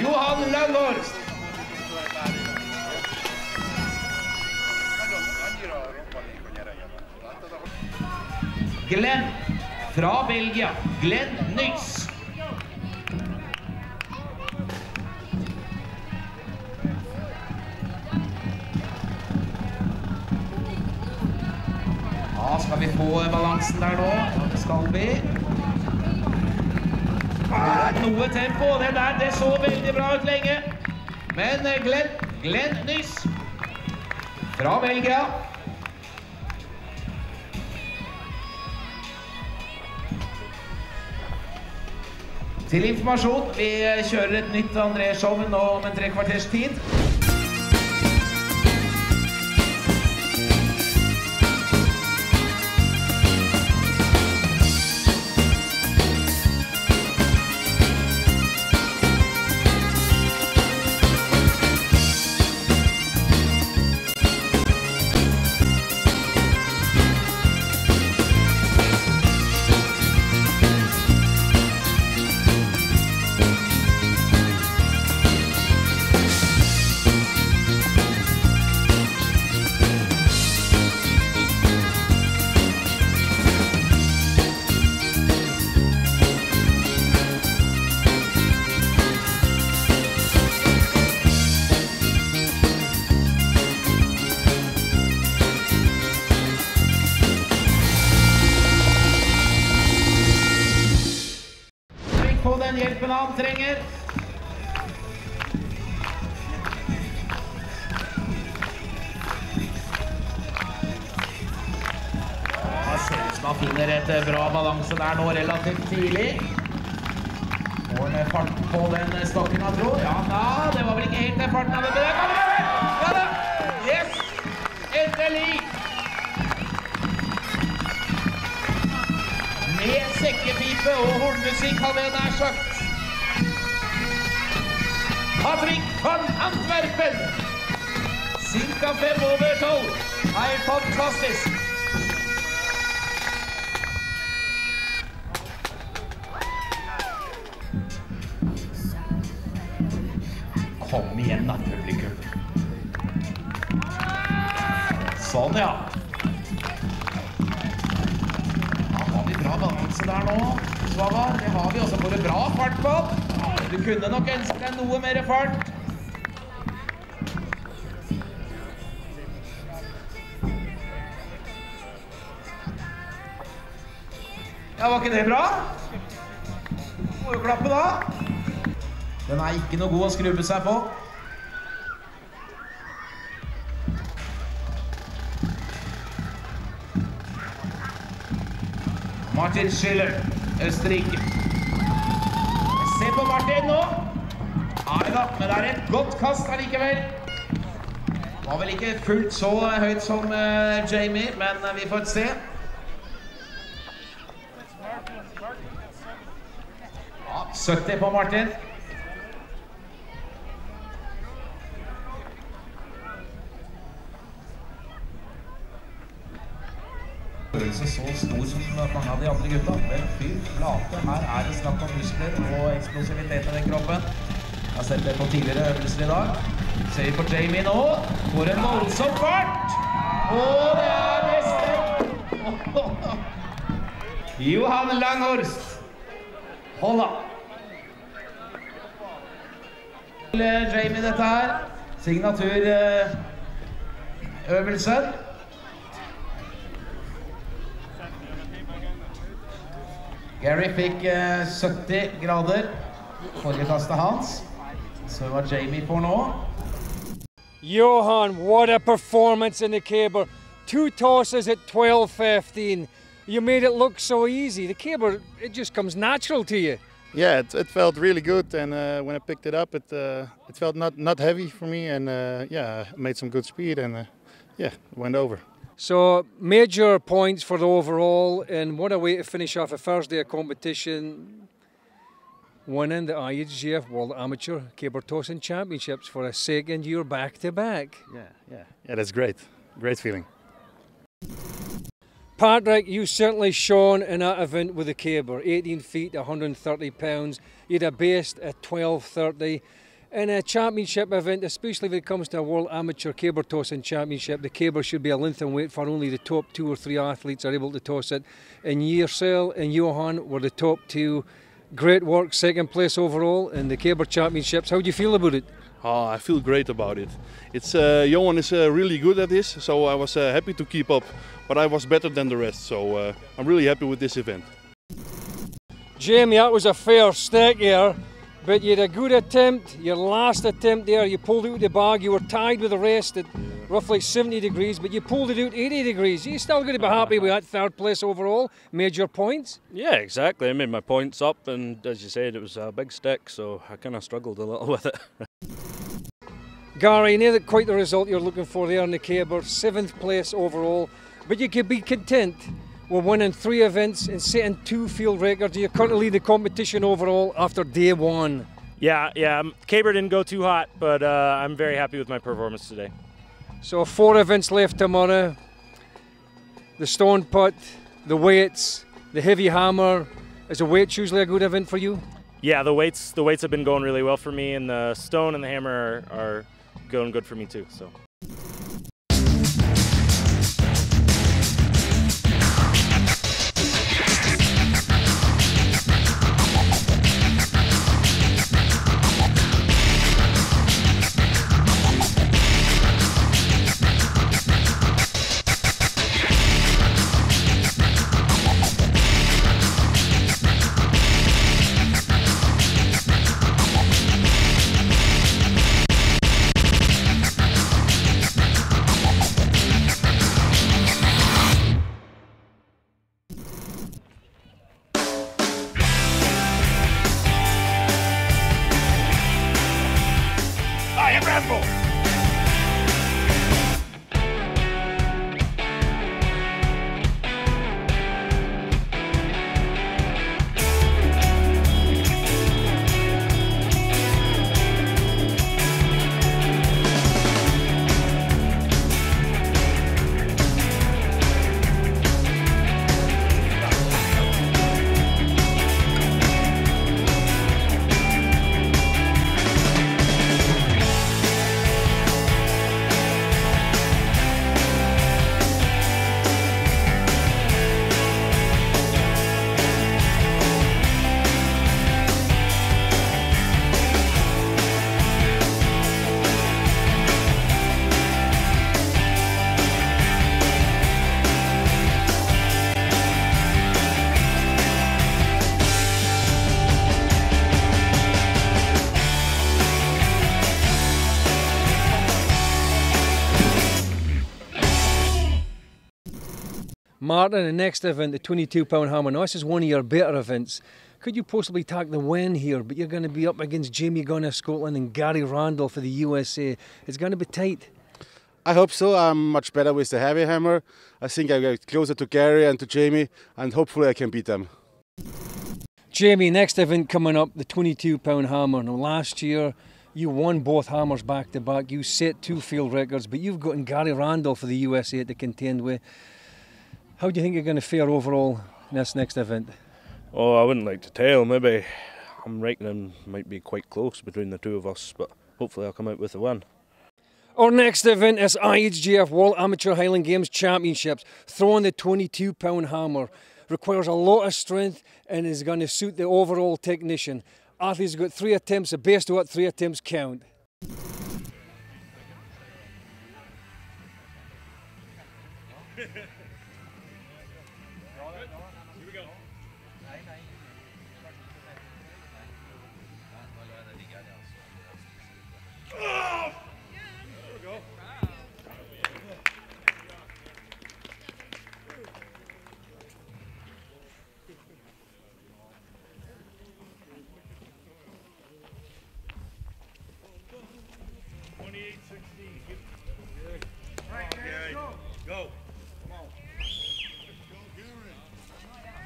Johan Langhorst. Glenn fra Belgia. Glenn Nys. Ja, skal vi få balansen der nå? Ja, det skal vi. Noe tempo, det så veldig bra ut lenge. Men Glenn Nys fra Belgia. Til informasjon, vi kjører et nytt André-show nå om en 3 kvarters tid. Få den hjelpen han trenger. Det ser ut som han finner et bra balanse der nå relativt tidlig. Får med farten på den stokken han tror. Ja, det var vel ikke helt den farten han hadde, men der kommer det vel! Ja da! Yes! Endelig! Med sekkepipe og hornmusikk, hadde jeg nær sagt. Patrick van Antwerpen! Cirka 5/12. Helt fantastisk! Kom igjen da, publikum. Sånn, ja. Da har vi bra balanse der nå, Svavar. Det har vi også. Får du bra fart på. Du kunne nok ønske deg noe mer fart. Ja, var ikke det bra? Må jo klappe da. Den er ikke noe god å skrubbe seg på. Martin Schiller, Østerrike. Se på Martin nå. Neida, men det er et godt kast allikevel. Var vel ikke fullt så høyt som Jamie, men vi får se. Ja, 70 på Martin. Følelse så stor som mange av de andre gutta. Men fy flate, her er det snakk om muskler og eksplosivitet i den kroppen. Jeg har sett det på tidligere øvelser i dag. Ser vi på Jamie nå. Får en voldsom fart. Og det er neste. Johan Langhorst. Holla. Jamie dette her. Signaturøvelsen. Gary fikk 70 grader forrige kastet hans. Så var Jamie på nå.
Johan, what a performance in the caber. 2 tosses at 12:15. You made it look so easy. The caber, it just comes natural to you.
Yeah, it felt really good, and when I picked it up, it felt not heavy for me, and yeah, I made some good speed, and yeah, it went over.
So major points for the overall, and what a way to finish off a first day of competition, winning the IHGF World Amateur Caber Tossing Championships for a second year back-to-back.
Yeah, that's great. Great feeling.
Patrick, you certainly shone in that event with the caber, 18 feet, 130 pounds. You had a best at 12:30. In a championship event, especially when it comes to a World Amateur Caber Tossing Championship, the caber should be a length and weight for only the top 2 or 3 athletes are able to toss it. And yourself and Johan were the top 2. Great work, second place overall in the Caber Championships. How do you feel about it?
I feel great about it. It's Johan is really good at this, so I was happy to keep up. But I was better than the rest, so I'm really happy with this event.
Jamie, that was a fair stick here, but you had a good attempt. Your last attempt there, you pulled out the bag. You were tied with the rest at roughly 70 degrees, but you pulled it out 80 degrees. You still going to be happy with that third place overall? Made your points?
Yeah, exactly. I made my points up, and as you said, it was a big stick, so I kind of struggled a little with it.
Gary, near quite the result you're looking for there in the caber, 7th place overall. But you could be content with winning 3 events and setting 2 field records. You currently lead the competition overall after day 1.
Yeah. Caber didn't go too hot, but I'm very happy with my performance today.
So 4 events left tomorrow. The stone putt, the weights, the heavy hammer. Is the weights usually a good event for you?
Yeah, the weights have been going really well for me, and the stone and the hammer are going good for me too. So.
Martin, the next event, the 22-pound hammer. Now, this is one of your better events. Could you possibly tack the win here? But you're going to be up against Jamie Gunn of Scotland and Gary Randall for the USA. It's going to be tight.
I hope so. I'm much better with the heavy hammer. I think I get closer to Gary and to Jamie, and hopefully I can beat them.
Jamie, next event coming up, the 22-pound hammer. Now, last year, you won both hammers back-to-back. You set 2 field records, but you've gotten Gary Randall for the USA to contend with. How do you think you're going to fare overall in this next event?
Oh, I wouldn't like to tell. Maybe I'm reckoning might be quite close between the two of us, but hopefully I'll come out with the win.
Our next event is IHGF World Amateur Highland Games Championships. Throwing the 22-pound hammer requires a lot of strength and is going to suit the overall technician. Athletes have got 3 attempts, the best of what 3 attempts count.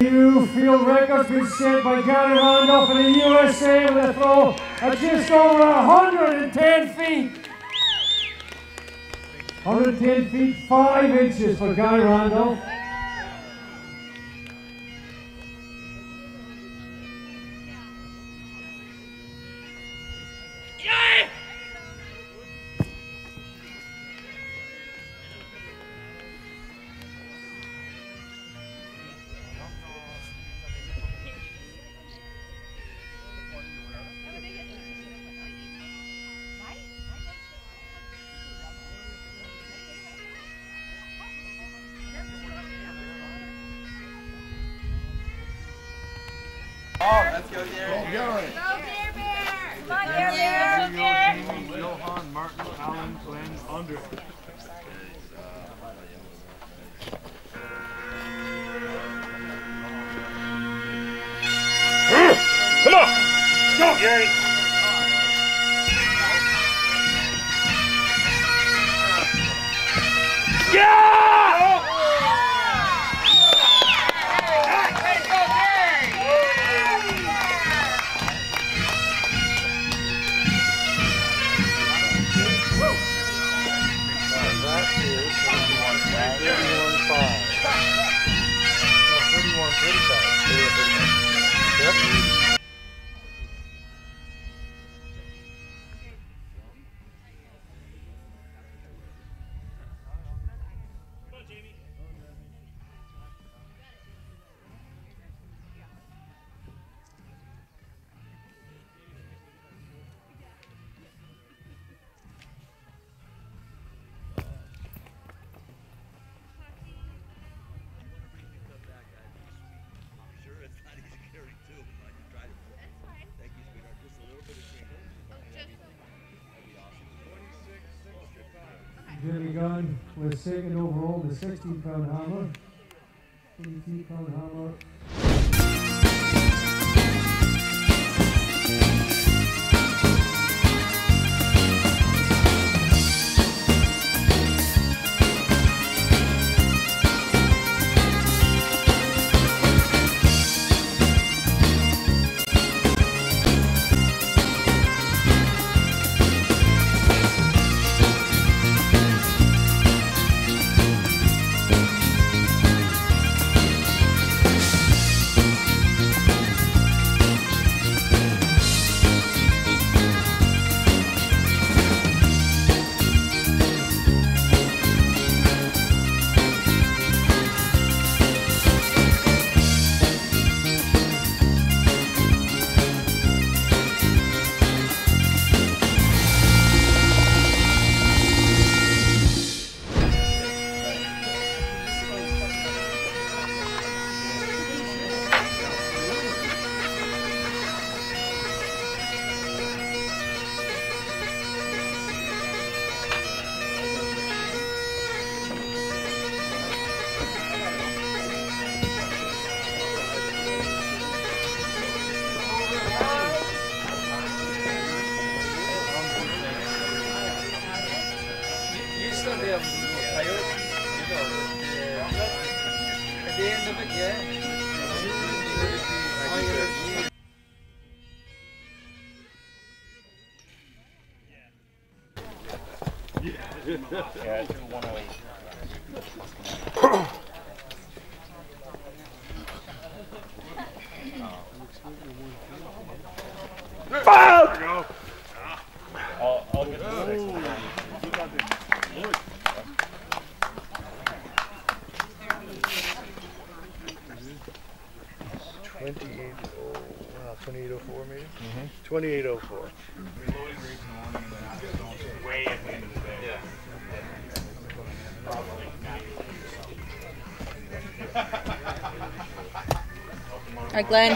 New field records been set by Gary Randall for the USA with a throw of just over 110 feet. 110 feet 5 inches for Gary Randall.
Oh, let's go, Gary. Go, Gary. Go, Bear Bear. Come on, Bear Bear. Bear. Johan, Martin, Alan, Glenn, Andre. Come on. Let's go, Gary. Yeah!
Jamie Gunn was second overall, the 16-pound hammer. 22-pound hammer. At the end of it, yeah.
Yeah, 108.
Foul!
I'll get the next one. You got this.
2804 maybe? 2804.
Way at the end of the day. Yeah.
All right, Glenn.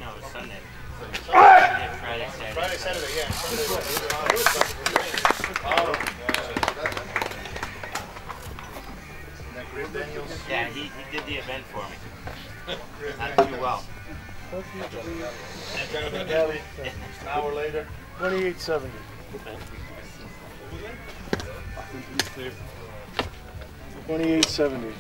No, it's Sunday.
Friday, Saturday, yeah.
Yeah, he did the event for me. Not too well.
An hour later. 2870. 2870.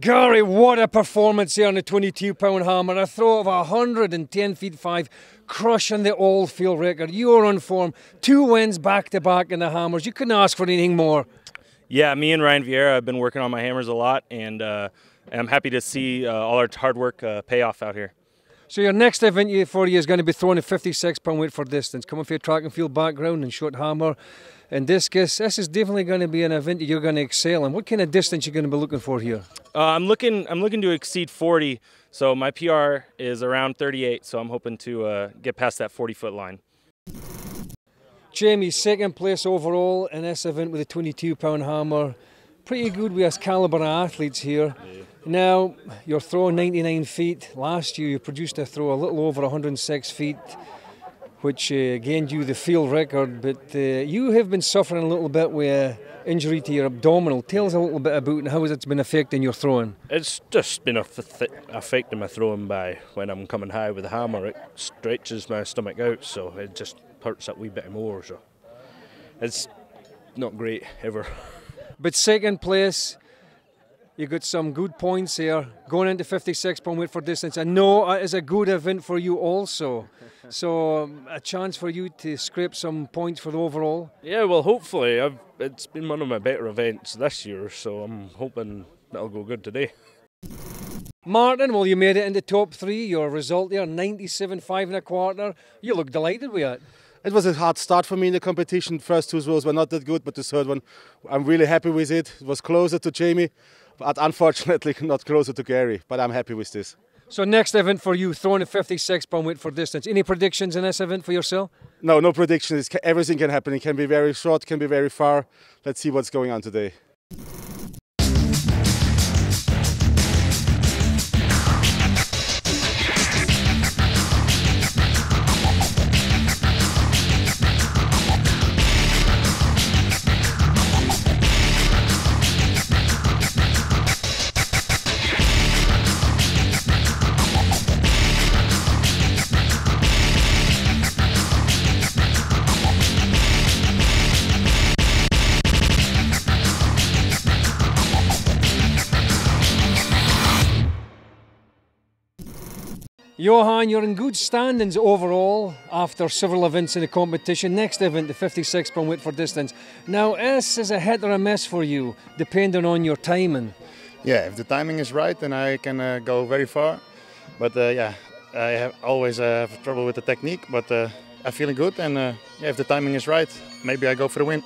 Gary, what a performance here on the 22-pound hammer. A throw of 110 feet 5, crushing the all-field record. You're on form. 2 wins back-to-back in the hammers. You couldn't ask for anything more.
Yeah, me and Ryan Vieira have been working on my hammers a lot, and I'm happy to see all our hard work pay off out here.
So your next event for you is going to be throwing a 56-pound weight for distance. Coming from your track and field background and short hammer and discus, this is definitely going to be an event that you're going to excel in. What kind of distance are you going to be looking for here?
I'm looking to exceed 40, so my PR is around 38, so I'm hoping to get past that 40-foot line.
Jamie, second place overall in this event with a 22-pound hammer. Pretty good with us caliber athletes here. Yeah. Now, you're throwing 99 feet. Last year you produced a throw a little over 106 feet, which gained you the field record, but you have been suffering a little bit with injury to your abdominal. Tell us a little bit about how it's been affecting your throwing.
It's just been affecting my throwing by when I'm coming high with the hammer. It stretches my stomach out, so it just hurts a wee bit more. So it's not great ever.
But second place, you got some good points here. Going into 56-pound weight for distance. I know it is a good event for you also. So a chance for you to scrape some points for the overall.
Yeah, well, hopefully. It's been one of my better events this year, so I'm hoping that'll go good today.
Martin, well, you made it into top 3. Your result there, 97.5 1/4. You look delighted with it.
It was a hard start for me in the competition. First 2 throws were not that good, but the third one, I'm really happy with it. It was closer to Jamie, but unfortunately not closer to Gary, but I'm happy with this.
So next event for you, throwing a 56-pound weight for distance. Any predictions in this event for yourself?
No predictions. Everything can happen. It can be very short, can be very far. Let's see what's going on today.
Johan, you're in good standings overall after several events in the competition. Next event, the 56-pound weight for distance. Now, this is a hit or a miss for you, depending on your timing.
Yeah, if the timing is right, then I can go very far. But yeah, I always have trouble with the technique. But I'm feeling good, and yeah, if the timing is right, maybe I go for the win.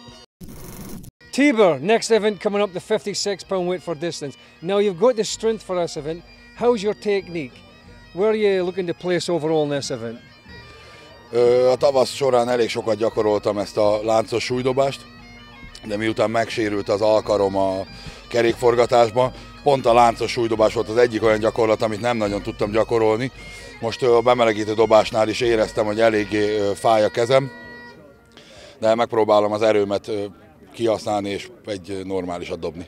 Tibor, next event coming up, the 56-pound weight for distance. Now you've got the strength for this event. How's your technique? Where are you looking to place overall in this event?
A tavasz során elég sokat gyakoroltam ezt a láncos súlydobást, de miután megsérült az alkarom a kerékforgatásban, pont a láncos súlydobás volt az egyik olyan gyakorlat, amit nem nagyon tudtam gyakorolni. Most a bemelegítő dobásnál is éreztem, hogy eléggé fáj a kezem, de megpróbálom az erőmet kihasználni és egy normálisat dobni.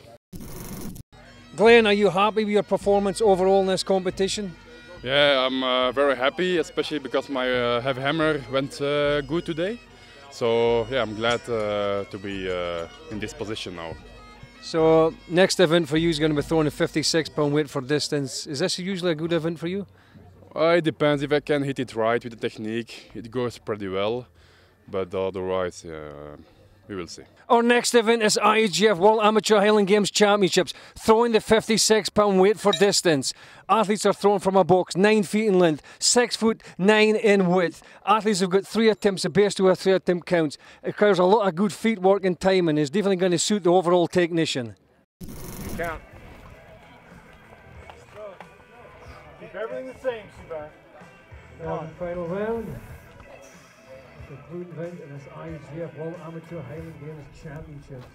Glenn, are you happy with your performance overall in this competition?
Yeah, I'm very happy, especially because my heavy hammer went good today. So yeah, I'm glad to be in this position now.
So next event for you is going to be throwing a 56-pound weight for distance. Is this usually a good event for you?
It depends if I can hit it right with the technique. It goes pretty well, but otherwise, we will see.
Our next event is IHGF World Amateur Highland Games Championships, throwing the 56-pound weight for distance. Athletes are thrown from a box 9 feet in length, 6 foot 9 in width. Athletes have got 3 attempts, the best to 3 attempt counts. It requires a lot of good feet work and timing. It's definitely going to suit the overall technician.
Count. Keep everything the same, Seabass.
Final round. Concluding event in this IHGF World Amateur Highland Games Championships.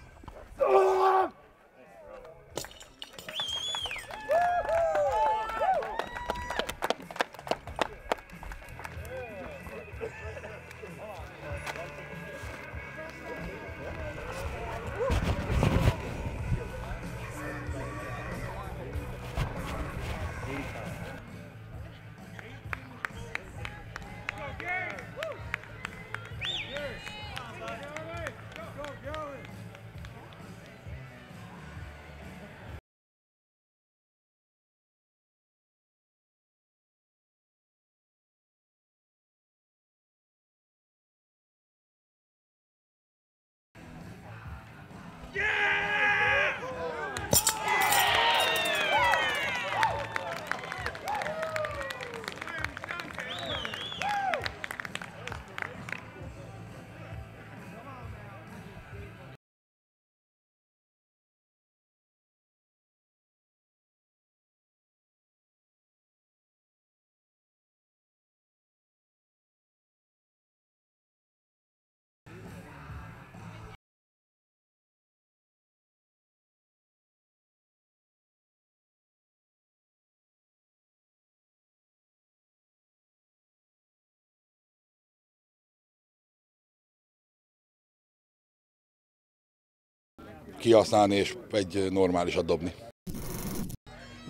Kihasználni és egy normálisat dobni.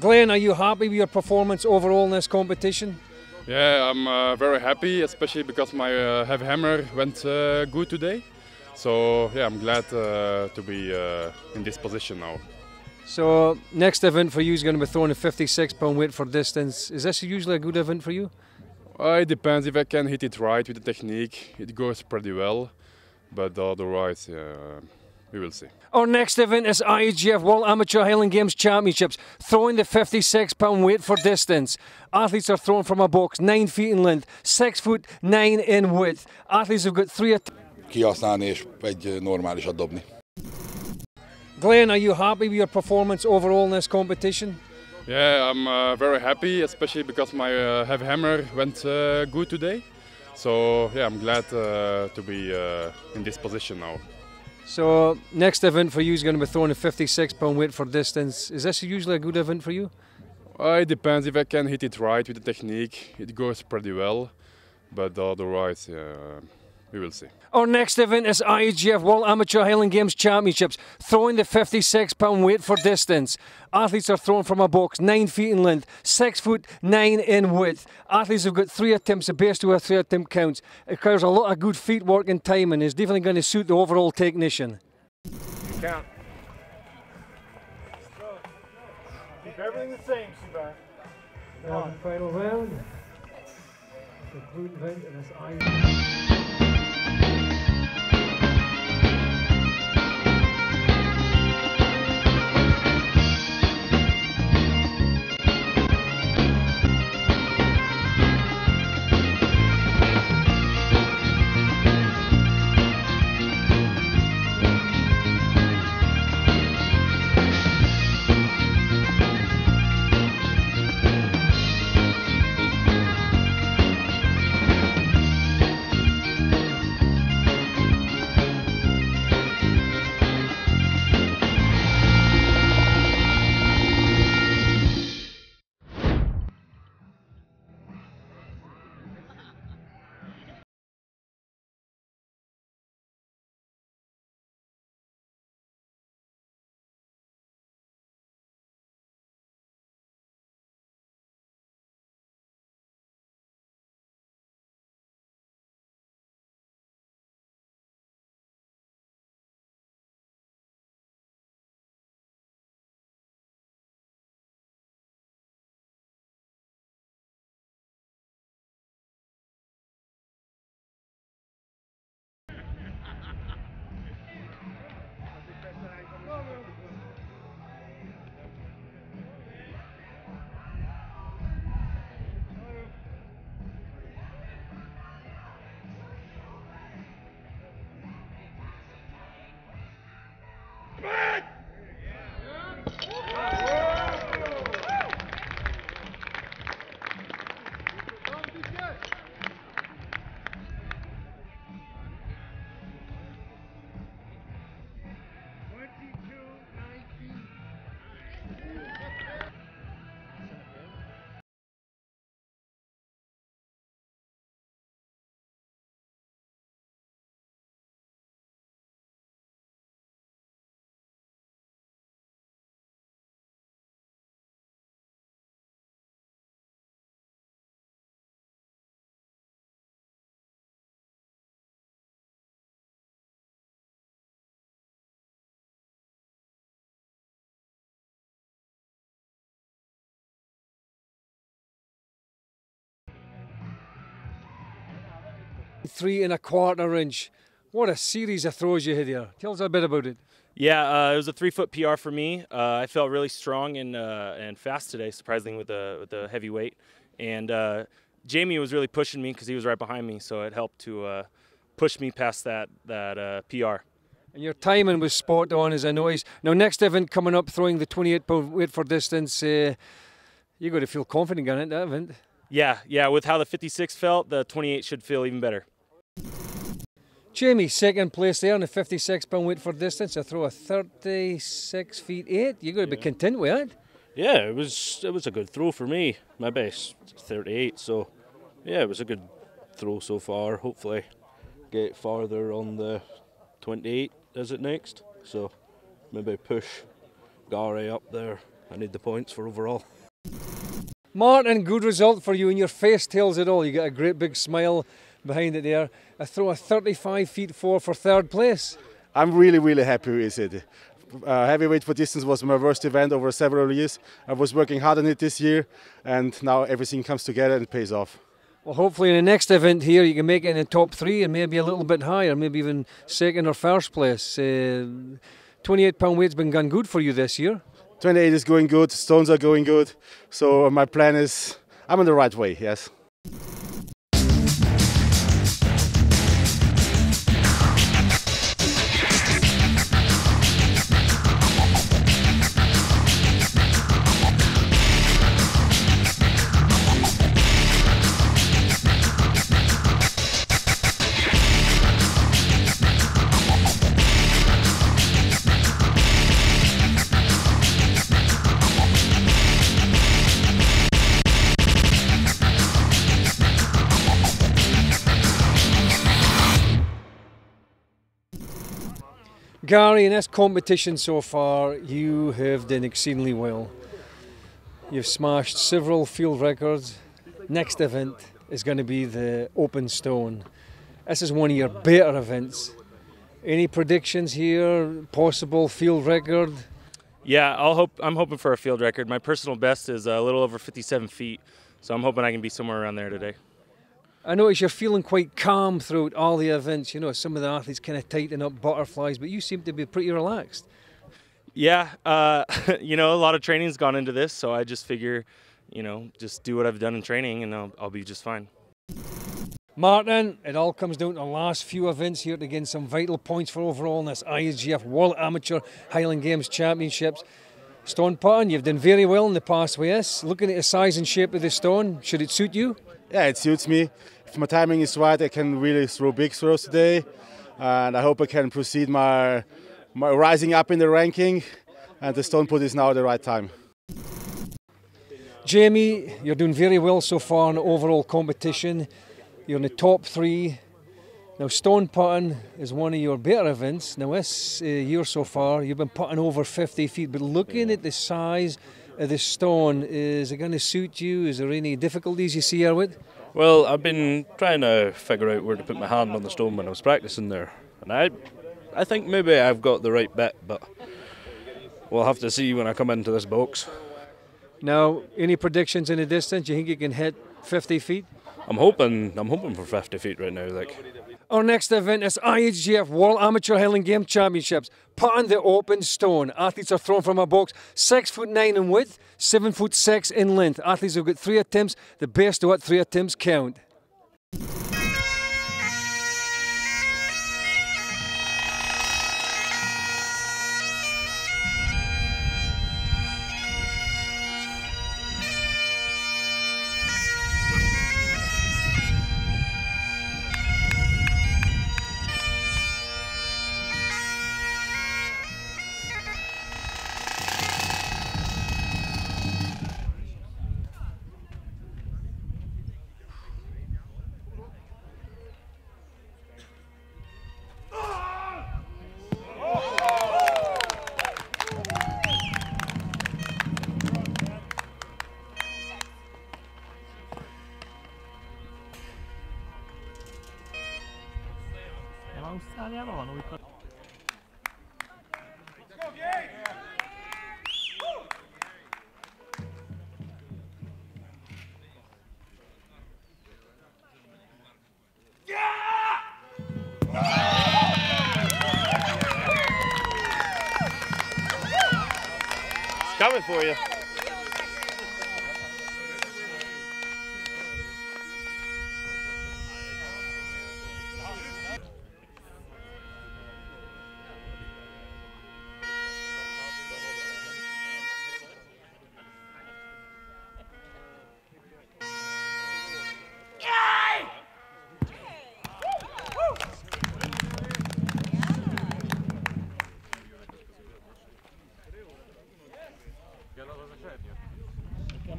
Glenn, are you happy with your performance overall in this competition?
Yeah, I'm very happy, especially because my heavy hammer went good today. So yeah, I'm glad to be in this position now.
So next event for you is going to be throwing a 56-pound weight for distance. Is this usually a good event for you?
It depends if I can hit it right with the technique. It goes pretty well, but otherwise, we will see.
Our next event is IHGF World Amateur Highland Games Championships, throwing the 56-pound weight for distance. Athletes are thrown from a box 9 feet in length, 6 foot 9 in width. Athletes have got 3
Kihasználni és egy normálisat dobni.
Glenn, are you happy with your performance overall in this competition?
Yeah, I'm very happy, especially because my heavy hammer went good today. So yeah, I'm glad to be in this position now.
So next event for you is going to be throwing a 56-pound weight for distance. Is this usually a good event for you?
It depends if I can hit it right with the technique. It goes pretty well, but otherwise, we will see.
Our next event is IHGF World Amateur Highland Games Championships, throwing the 56-pound weight for distance. Athletes are thrown from a box 9 feet in length, 6 foot 9 in width. Athletes have got 3 attempts, the best to 3 attempt counts. It requires a lot of good feet work and timing. It's definitely going to suit the overall technician.
Count. Keep everything the same, Seabass.
Final round. Concluding event in this IHGF. 3¼ inch. What a series of throws you had there. Tell us a bit about it.
Yeah, it was a 3-foot PR for me. I felt really strong and fast today, surprisingly with the heavy weight. And Jamie was really pushing me because he was right behind me, so it helped to push me past that PR.
And your timing was spot on, as I noticed. Now, next event coming up, throwing the 28-pound weight for distance, you've got to feel confident in that event.
Yeah, with how the 56 felt, the 28 should feel even better.
Jamie, second place there on the 56-pound weight for distance. I throw a 36 feet 8. You've got to be content with it.
Yeah, it was a good throw for me. My best 38, so yeah, it was a good throw so far. Hopefully get farther on the 28 is it next, so maybe push Gary up there. I need the points for overall.
Martin, good result for you, and your face tells it all. You got a great big smile behind it there. I throw a 35 feet 4 for third place.
I'm really happy with it. Heavyweight for distance was my worst event over several years. I was working hard on it this year, and now everything comes together and pays off.
Well, hopefully in the next event here you can make it in the top 3 and maybe a little bit higher, maybe even second or first place. 28-pound weight's been gone good for you this year.
28 is going good, stones are going good, so my plan is I'm on the right way, yes.
Gary, in this competition so far, you have done exceedingly well. You've smashed several field records. Next event is going to be the Open Stone. This is one of your better events. Any predictions here? Possible field record?
Yeah, I'm hoping for a field record. My personal best is a little over 57 feet, so I'm hoping I can be somewhere around there today.
I notice you're feeling quite calm throughout all the events. You know, some of the athletes kind of tighten up butterflies, but you seem to be pretty relaxed.
Yeah, you know, a lot of training's gone into this, so I just figure, you know, just do what I've done in training and I'll be just fine.
Martin, it all comes down to the last few events here to gain some vital points for overall in this IHGF World Amateur Highland Games Championships. Stone putting, you've done very well in the past with this. Looking at the size and shape of the stone, should it suit you?
Yeah, it suits me. If my timing is right, I can really throw big throws today, and I hope I can proceed my rising up in the ranking, and the stone put is now the right time.
Jamie, you're doing very well so far in the overall competition. You're in the top 3. Now, stone putting is one of your better events. Now, this year so far, you've been putting over 50 feet, but looking at the size of the stone, is it going to suit you? Is there any difficulties you see here with?
Well, I've been trying to figure out where to put my hand on the stone when I was practicing there, and I think maybe I've got the right bit, but we'll have to see when I come into this box.
Now, any predictions in the distance? You think you can hit 50 feet?
I'm hoping for 50 feet right now. Like,
our next event is IHGF World Amateur Highland Games Championships. Putting the open stone. Athletes are thrown from a box 6'9" in width, 7'6" in length. Athletes have got 3 attempts. The best of what 3 attempts count.
coming for you.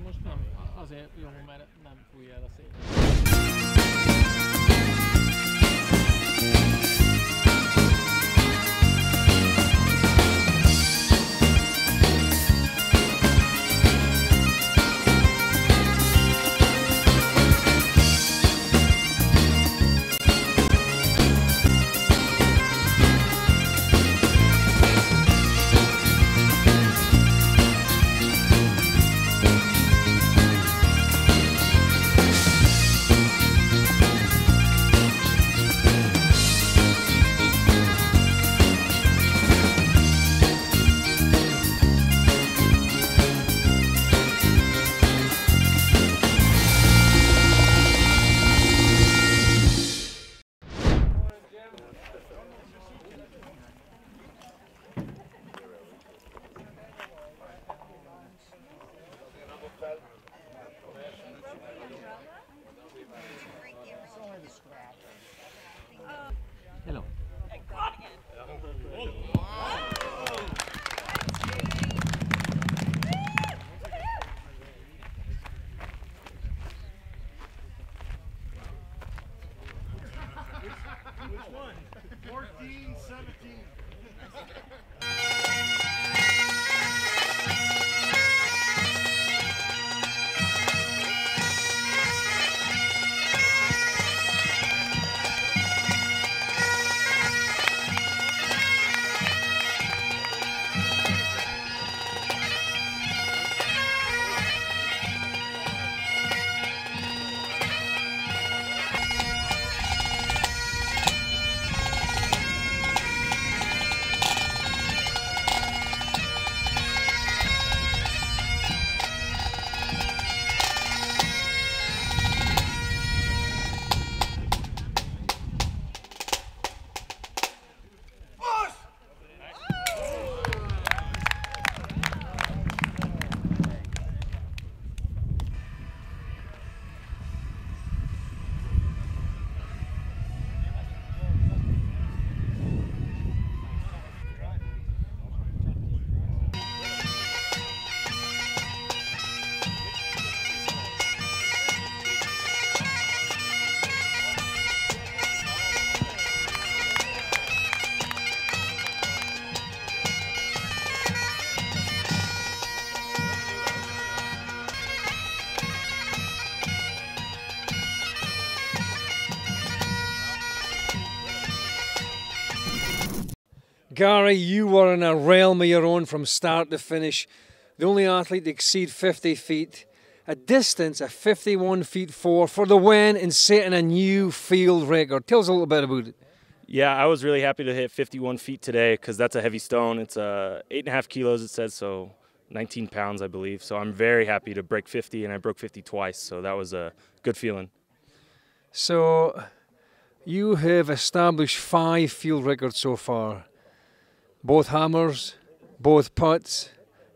Most nem, azért jó, mert nem fújja el a szél. Hello.
Which one? 14, 17.
Gary, you were in a realm of your own from start to finish. The only athlete to exceed 50 feet. A distance of 51 feet 4 for the win and setting a new field record. Tell us a little bit about it.
Yeah, I was really happy to hit 51 feet today because that's a heavy stone. It's 8.5 kilos, it says, so 19 pounds, I believe. So I'm very happy to break 50, and I broke 50 twice, so that was a good feeling.
So you have established 5 field records so far. Both hammers, both putts.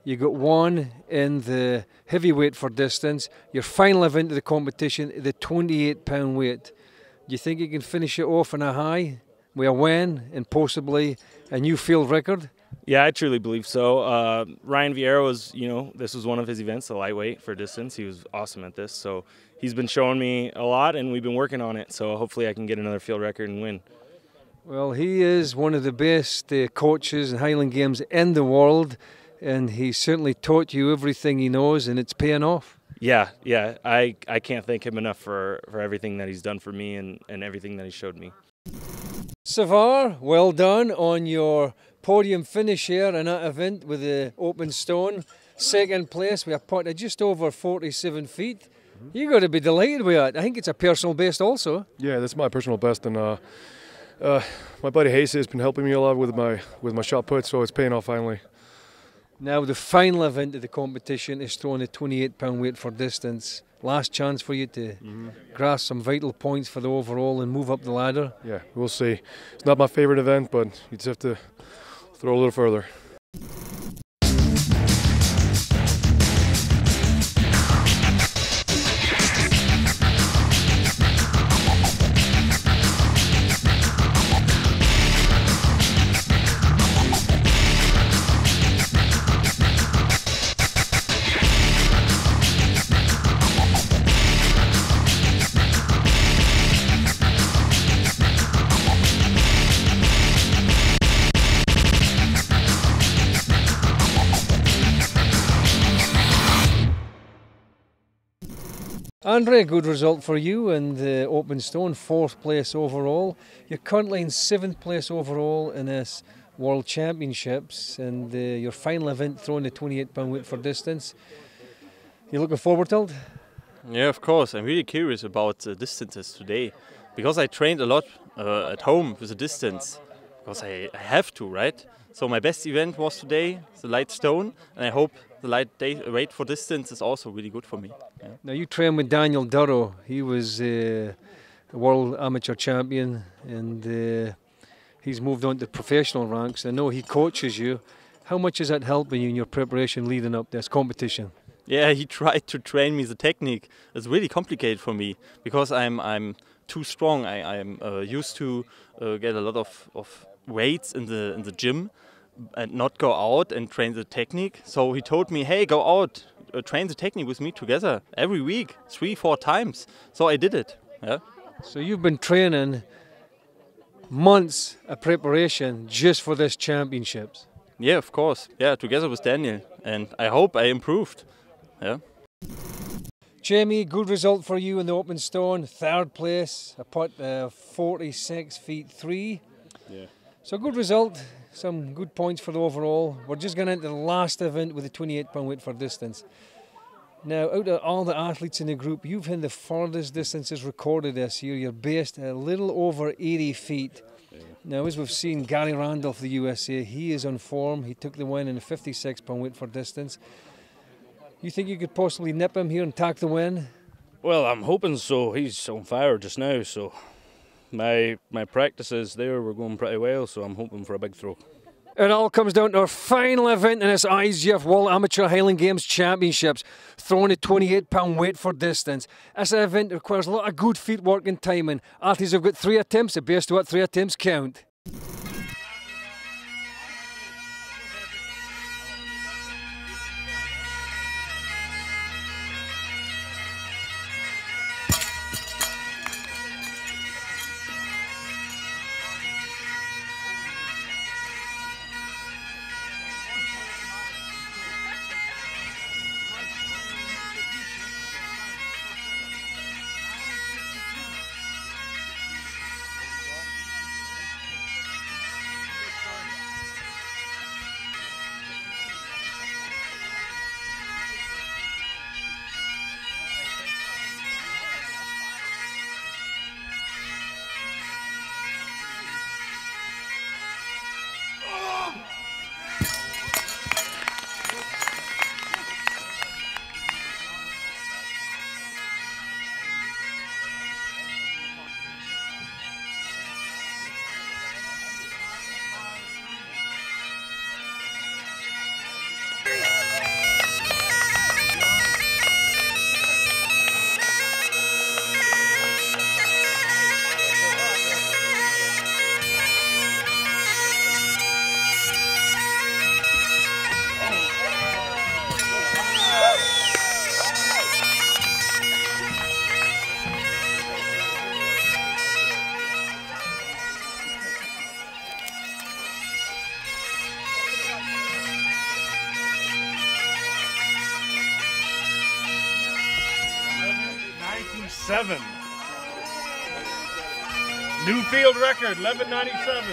You got one in the heavyweight for distance. Your final event of the competition, the 28-pound weight. Do you think you can finish it off on a high with a win and possibly a new field record?
Yeah, I truly believe so. Ryan Vieira was, this was one of his events, the lightweight for distance. He was awesome at this. So he's been showing me a lot, and we've been working on it. So hopefully I can get another field record and win.
Well, he is one of the best coaches in Highland Games in the world, and he certainly taught you everything he knows, and it's paying off.
Yeah. I can't thank him enough for everything that he's done for me and everything that he showed me.
Fefor, well done on your podium finish here in that event with the open stone. Second place with a putt of just over 47 feet. You got to be delighted with that. I think it's a personal best also.
Yeah, that's my personal best, and my buddy Hayes has been helping me a lot with my shot put, so it's paying off finally.
Now the final event of the competition is throwing a 28-pound weight for distance. Last chance for you to grasp some vital points for the overall and move up the ladder.
Yeah, we'll see. It's not my favorite event, but you just have to throw a little further.
Andre, a good result for you in the open stone, 4th place overall. You're currently in 7th place overall in this World Championships, and your final event throwing the 28-pound weight for distance. You looking forward to it?
Yeah, of course. I'm really curious about the distances today, because I trained a lot at home with the distance, because I have to, right? So my best event was today, the light stone, and I hope the light weight for distance is also really good for me. Yeah.
Now you train with Daniel Durrow. He was a world amateur champion, and he's moved on to professional ranks. I know he coaches you. How much is that helping you in your preparation leading up to this competition?
Yeah, he tried to train me the technique. It's really complicated for me because I'm too strong. I'm used to get a lot of weights in the gym and not go out and train the technique. So he told me, hey, go out, train the technique with me together every week, 3-4 times. So I did it. Yeah.
So you've been training months of preparation just for this championships?
Yeah, of course. Yeah, together with Daniel. And I hope I improved. Yeah.
Jamie, good result for you in the open stone, 3rd place, a putt 46 feet 3.
Yeah.
So good result, some good points for the overall. We're just going into the last event with the 28-pound weight for distance. Now, out of all the athletes in the group, you've had the farthest distances recorded this year. You're based a little over 80 feet. Yeah. Now, as we've seen, Gary Randolph, the USA, he is on form. He took the win in the 56-pound weight for distance. You think you could possibly nip him here and tack the win?
Well, I'm hoping so. He's on fire just now, so my practices there were going pretty well, so I'm hoping for a big throw.
It all comes down to our final event in this IHGF World Amateur Highland Games Championships, throwing a 28-pound weight for distance. This event requires a lot of good feet work and timing. Athletes have got 3 attempts, the best what 3 attempts count.
New field record, 1197.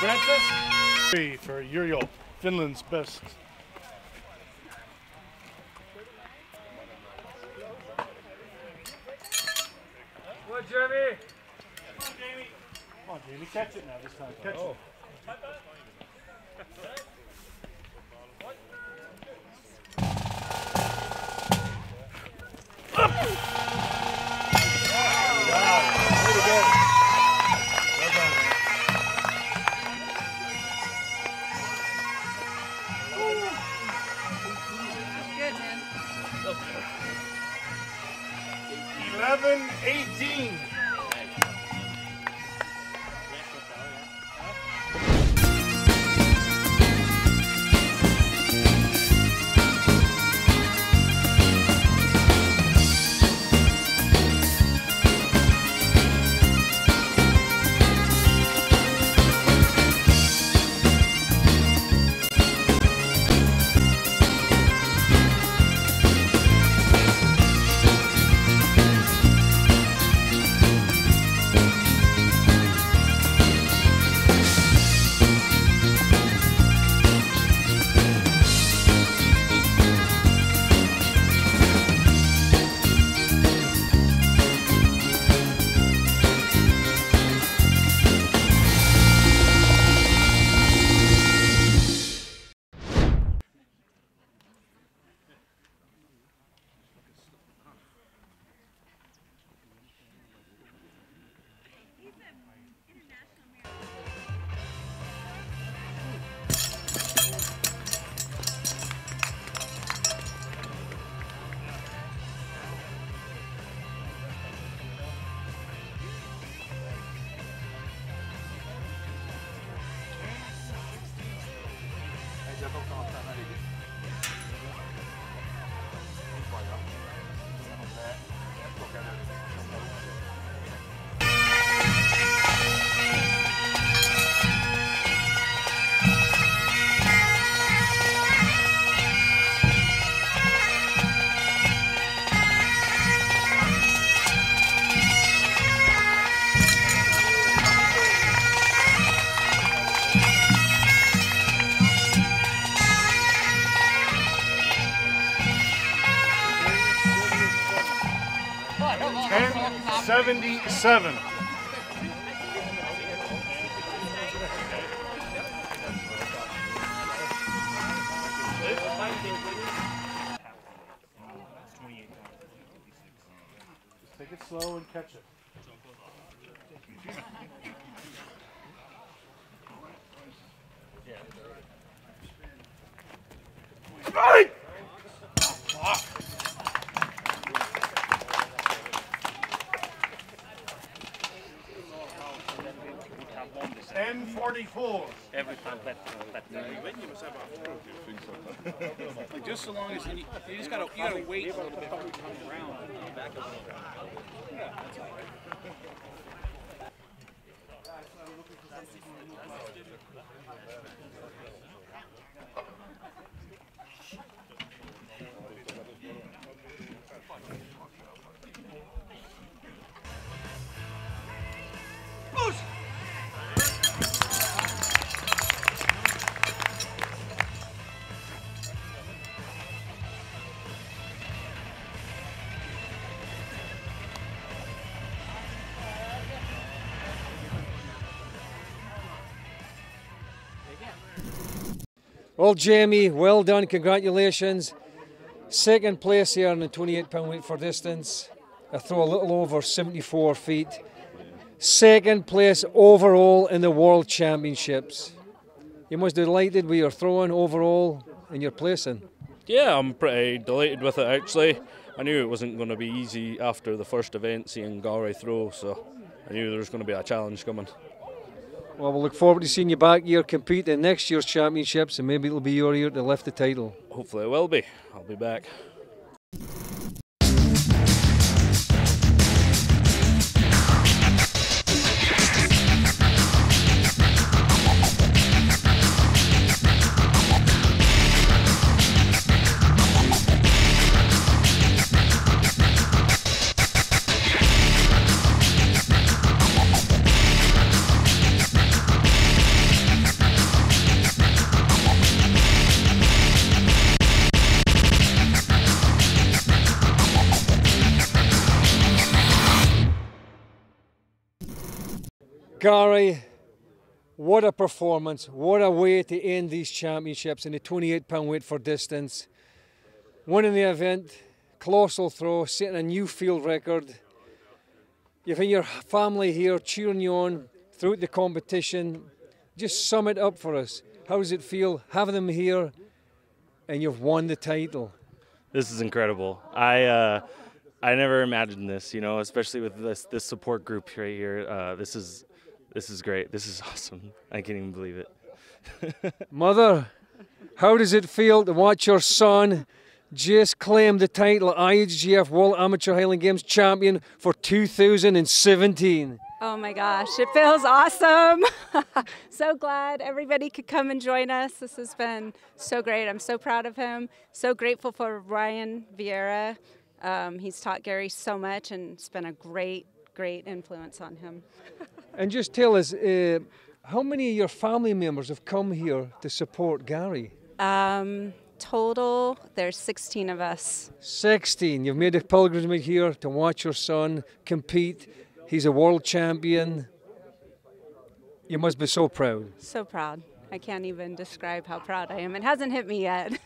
Francis? For Uriel, Finland's best.
Come on, Jeremy.
Come on, Jamie, catch it now this time. Catch it. 18. $10.77. Take it slow and catch it. Right! N44.
Every time that.
Like just so long as you just gotta wait a little bit before you come around. Back up a little bit. Yeah, that's all right.
Well, Jamie, well done, congratulations. Second place here in the 28-pound weight for distance. I throw a little over 74 feet. Second place overall in the World Championships. You must be delighted with your throwing overall and your placing.
Yeah, I'm pretty delighted with it actually. I knew it wasn't going to be easy after the first event seeing Gary throw, so I knew there was going to be a challenge coming.
Well, we'll look forward to seeing you back here compete in next year's championships, and maybe it'll be your year to lift the title.
Hopefully it will be. I'll be back.
Gary, what a performance, what a way to end these championships in the 28-pound weight for distance. Winning the event, colossal throw, setting a new field record. You've had your family here cheering you on throughout the competition. Just sum it up for us. How does it feel having them here and you've won the title?
This is incredible. I I never imagined this, you know, especially with this support group right here. This is great. This is awesome. I can't even believe it.
Mother, how does it feel to watch your son just claim the title IHGF World Amateur Highland Games Champion for 2017?
Oh my gosh, it feels awesome. So glad everybody could come and join us. This has been so great. I'm so proud of him. So grateful for Ryan Vieira. He's taught Gary so much, and it's been a great influence on him.
And just tell us, how many of your family members have come here to support Gary?
Total, there's 16 of us.
16. You've made a pilgrimage here to watch your son compete. He's a world champion. You must be so proud.
So proud. I can't even describe how proud I am. It hasn't hit me yet.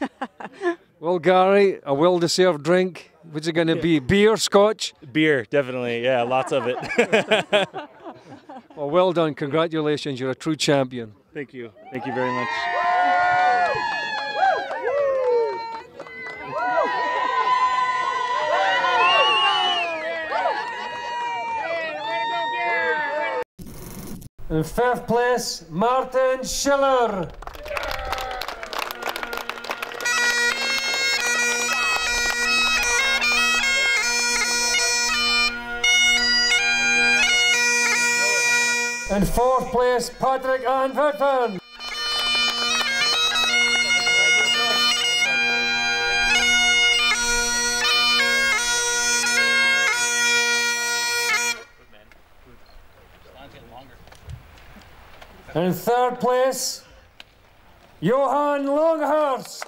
Well, Gary, a well-deserved drink. What's it going to be? Beer, scotch?
Beer, definitely. Yeah, lots of it.
Well done. Congratulations. You're a true champion.
Thank you. Thank you very much.
In fifth place, Martin Schiller. In fourth place, Patrick Van Verven. In third place, Johan Longhurst.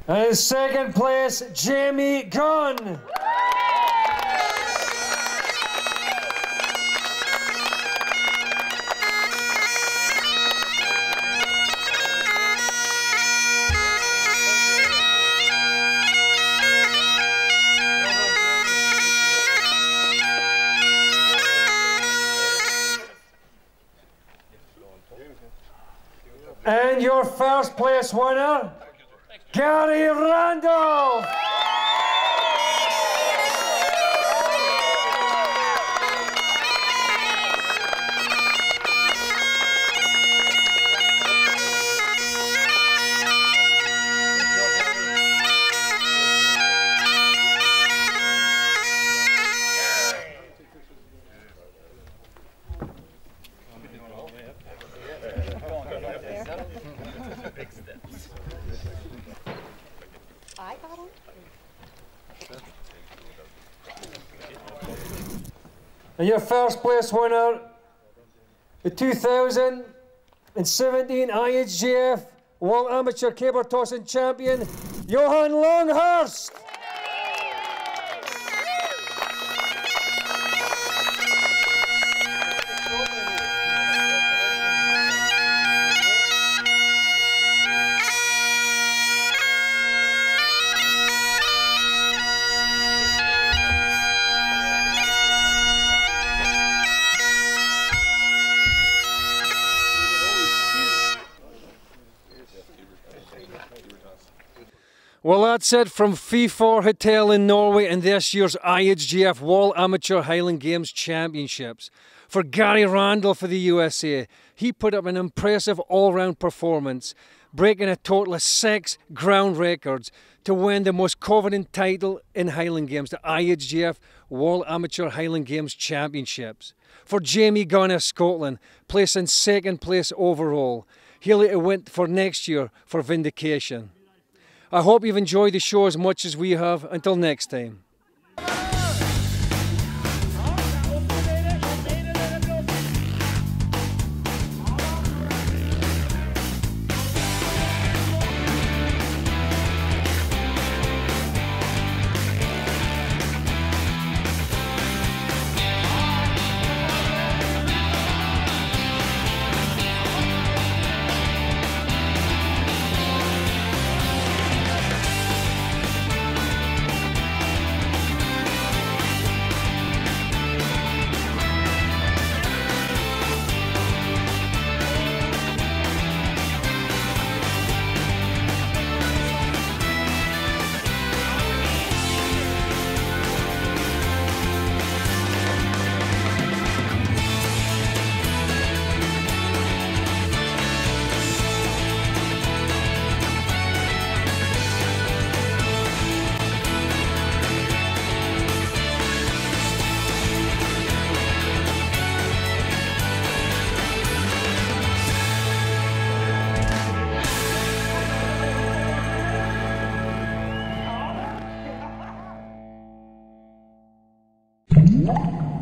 And in second place, Jamie Gunn. And your first place winner, Gary Randolph. And your first place winner, the 2017 IHGF World Amateur Caber Tossing Champion, Johan Longhurst. Well, that's it from Fefor Hotel in Norway and this year's IHGF World Amateur Highland Games Championships. For Gary Randolph for the USA, he put up an impressive all-round performance, breaking a total of 6 ground records to win the most coveted title in Highland Games, the IHGF World Amateur Highland Games Championships. For Jamie Gunn of Scotland, placing 2nd place overall. He'll went for next year for vindication. I hope you've enjoyed the show as much as we have. Until next time.
4.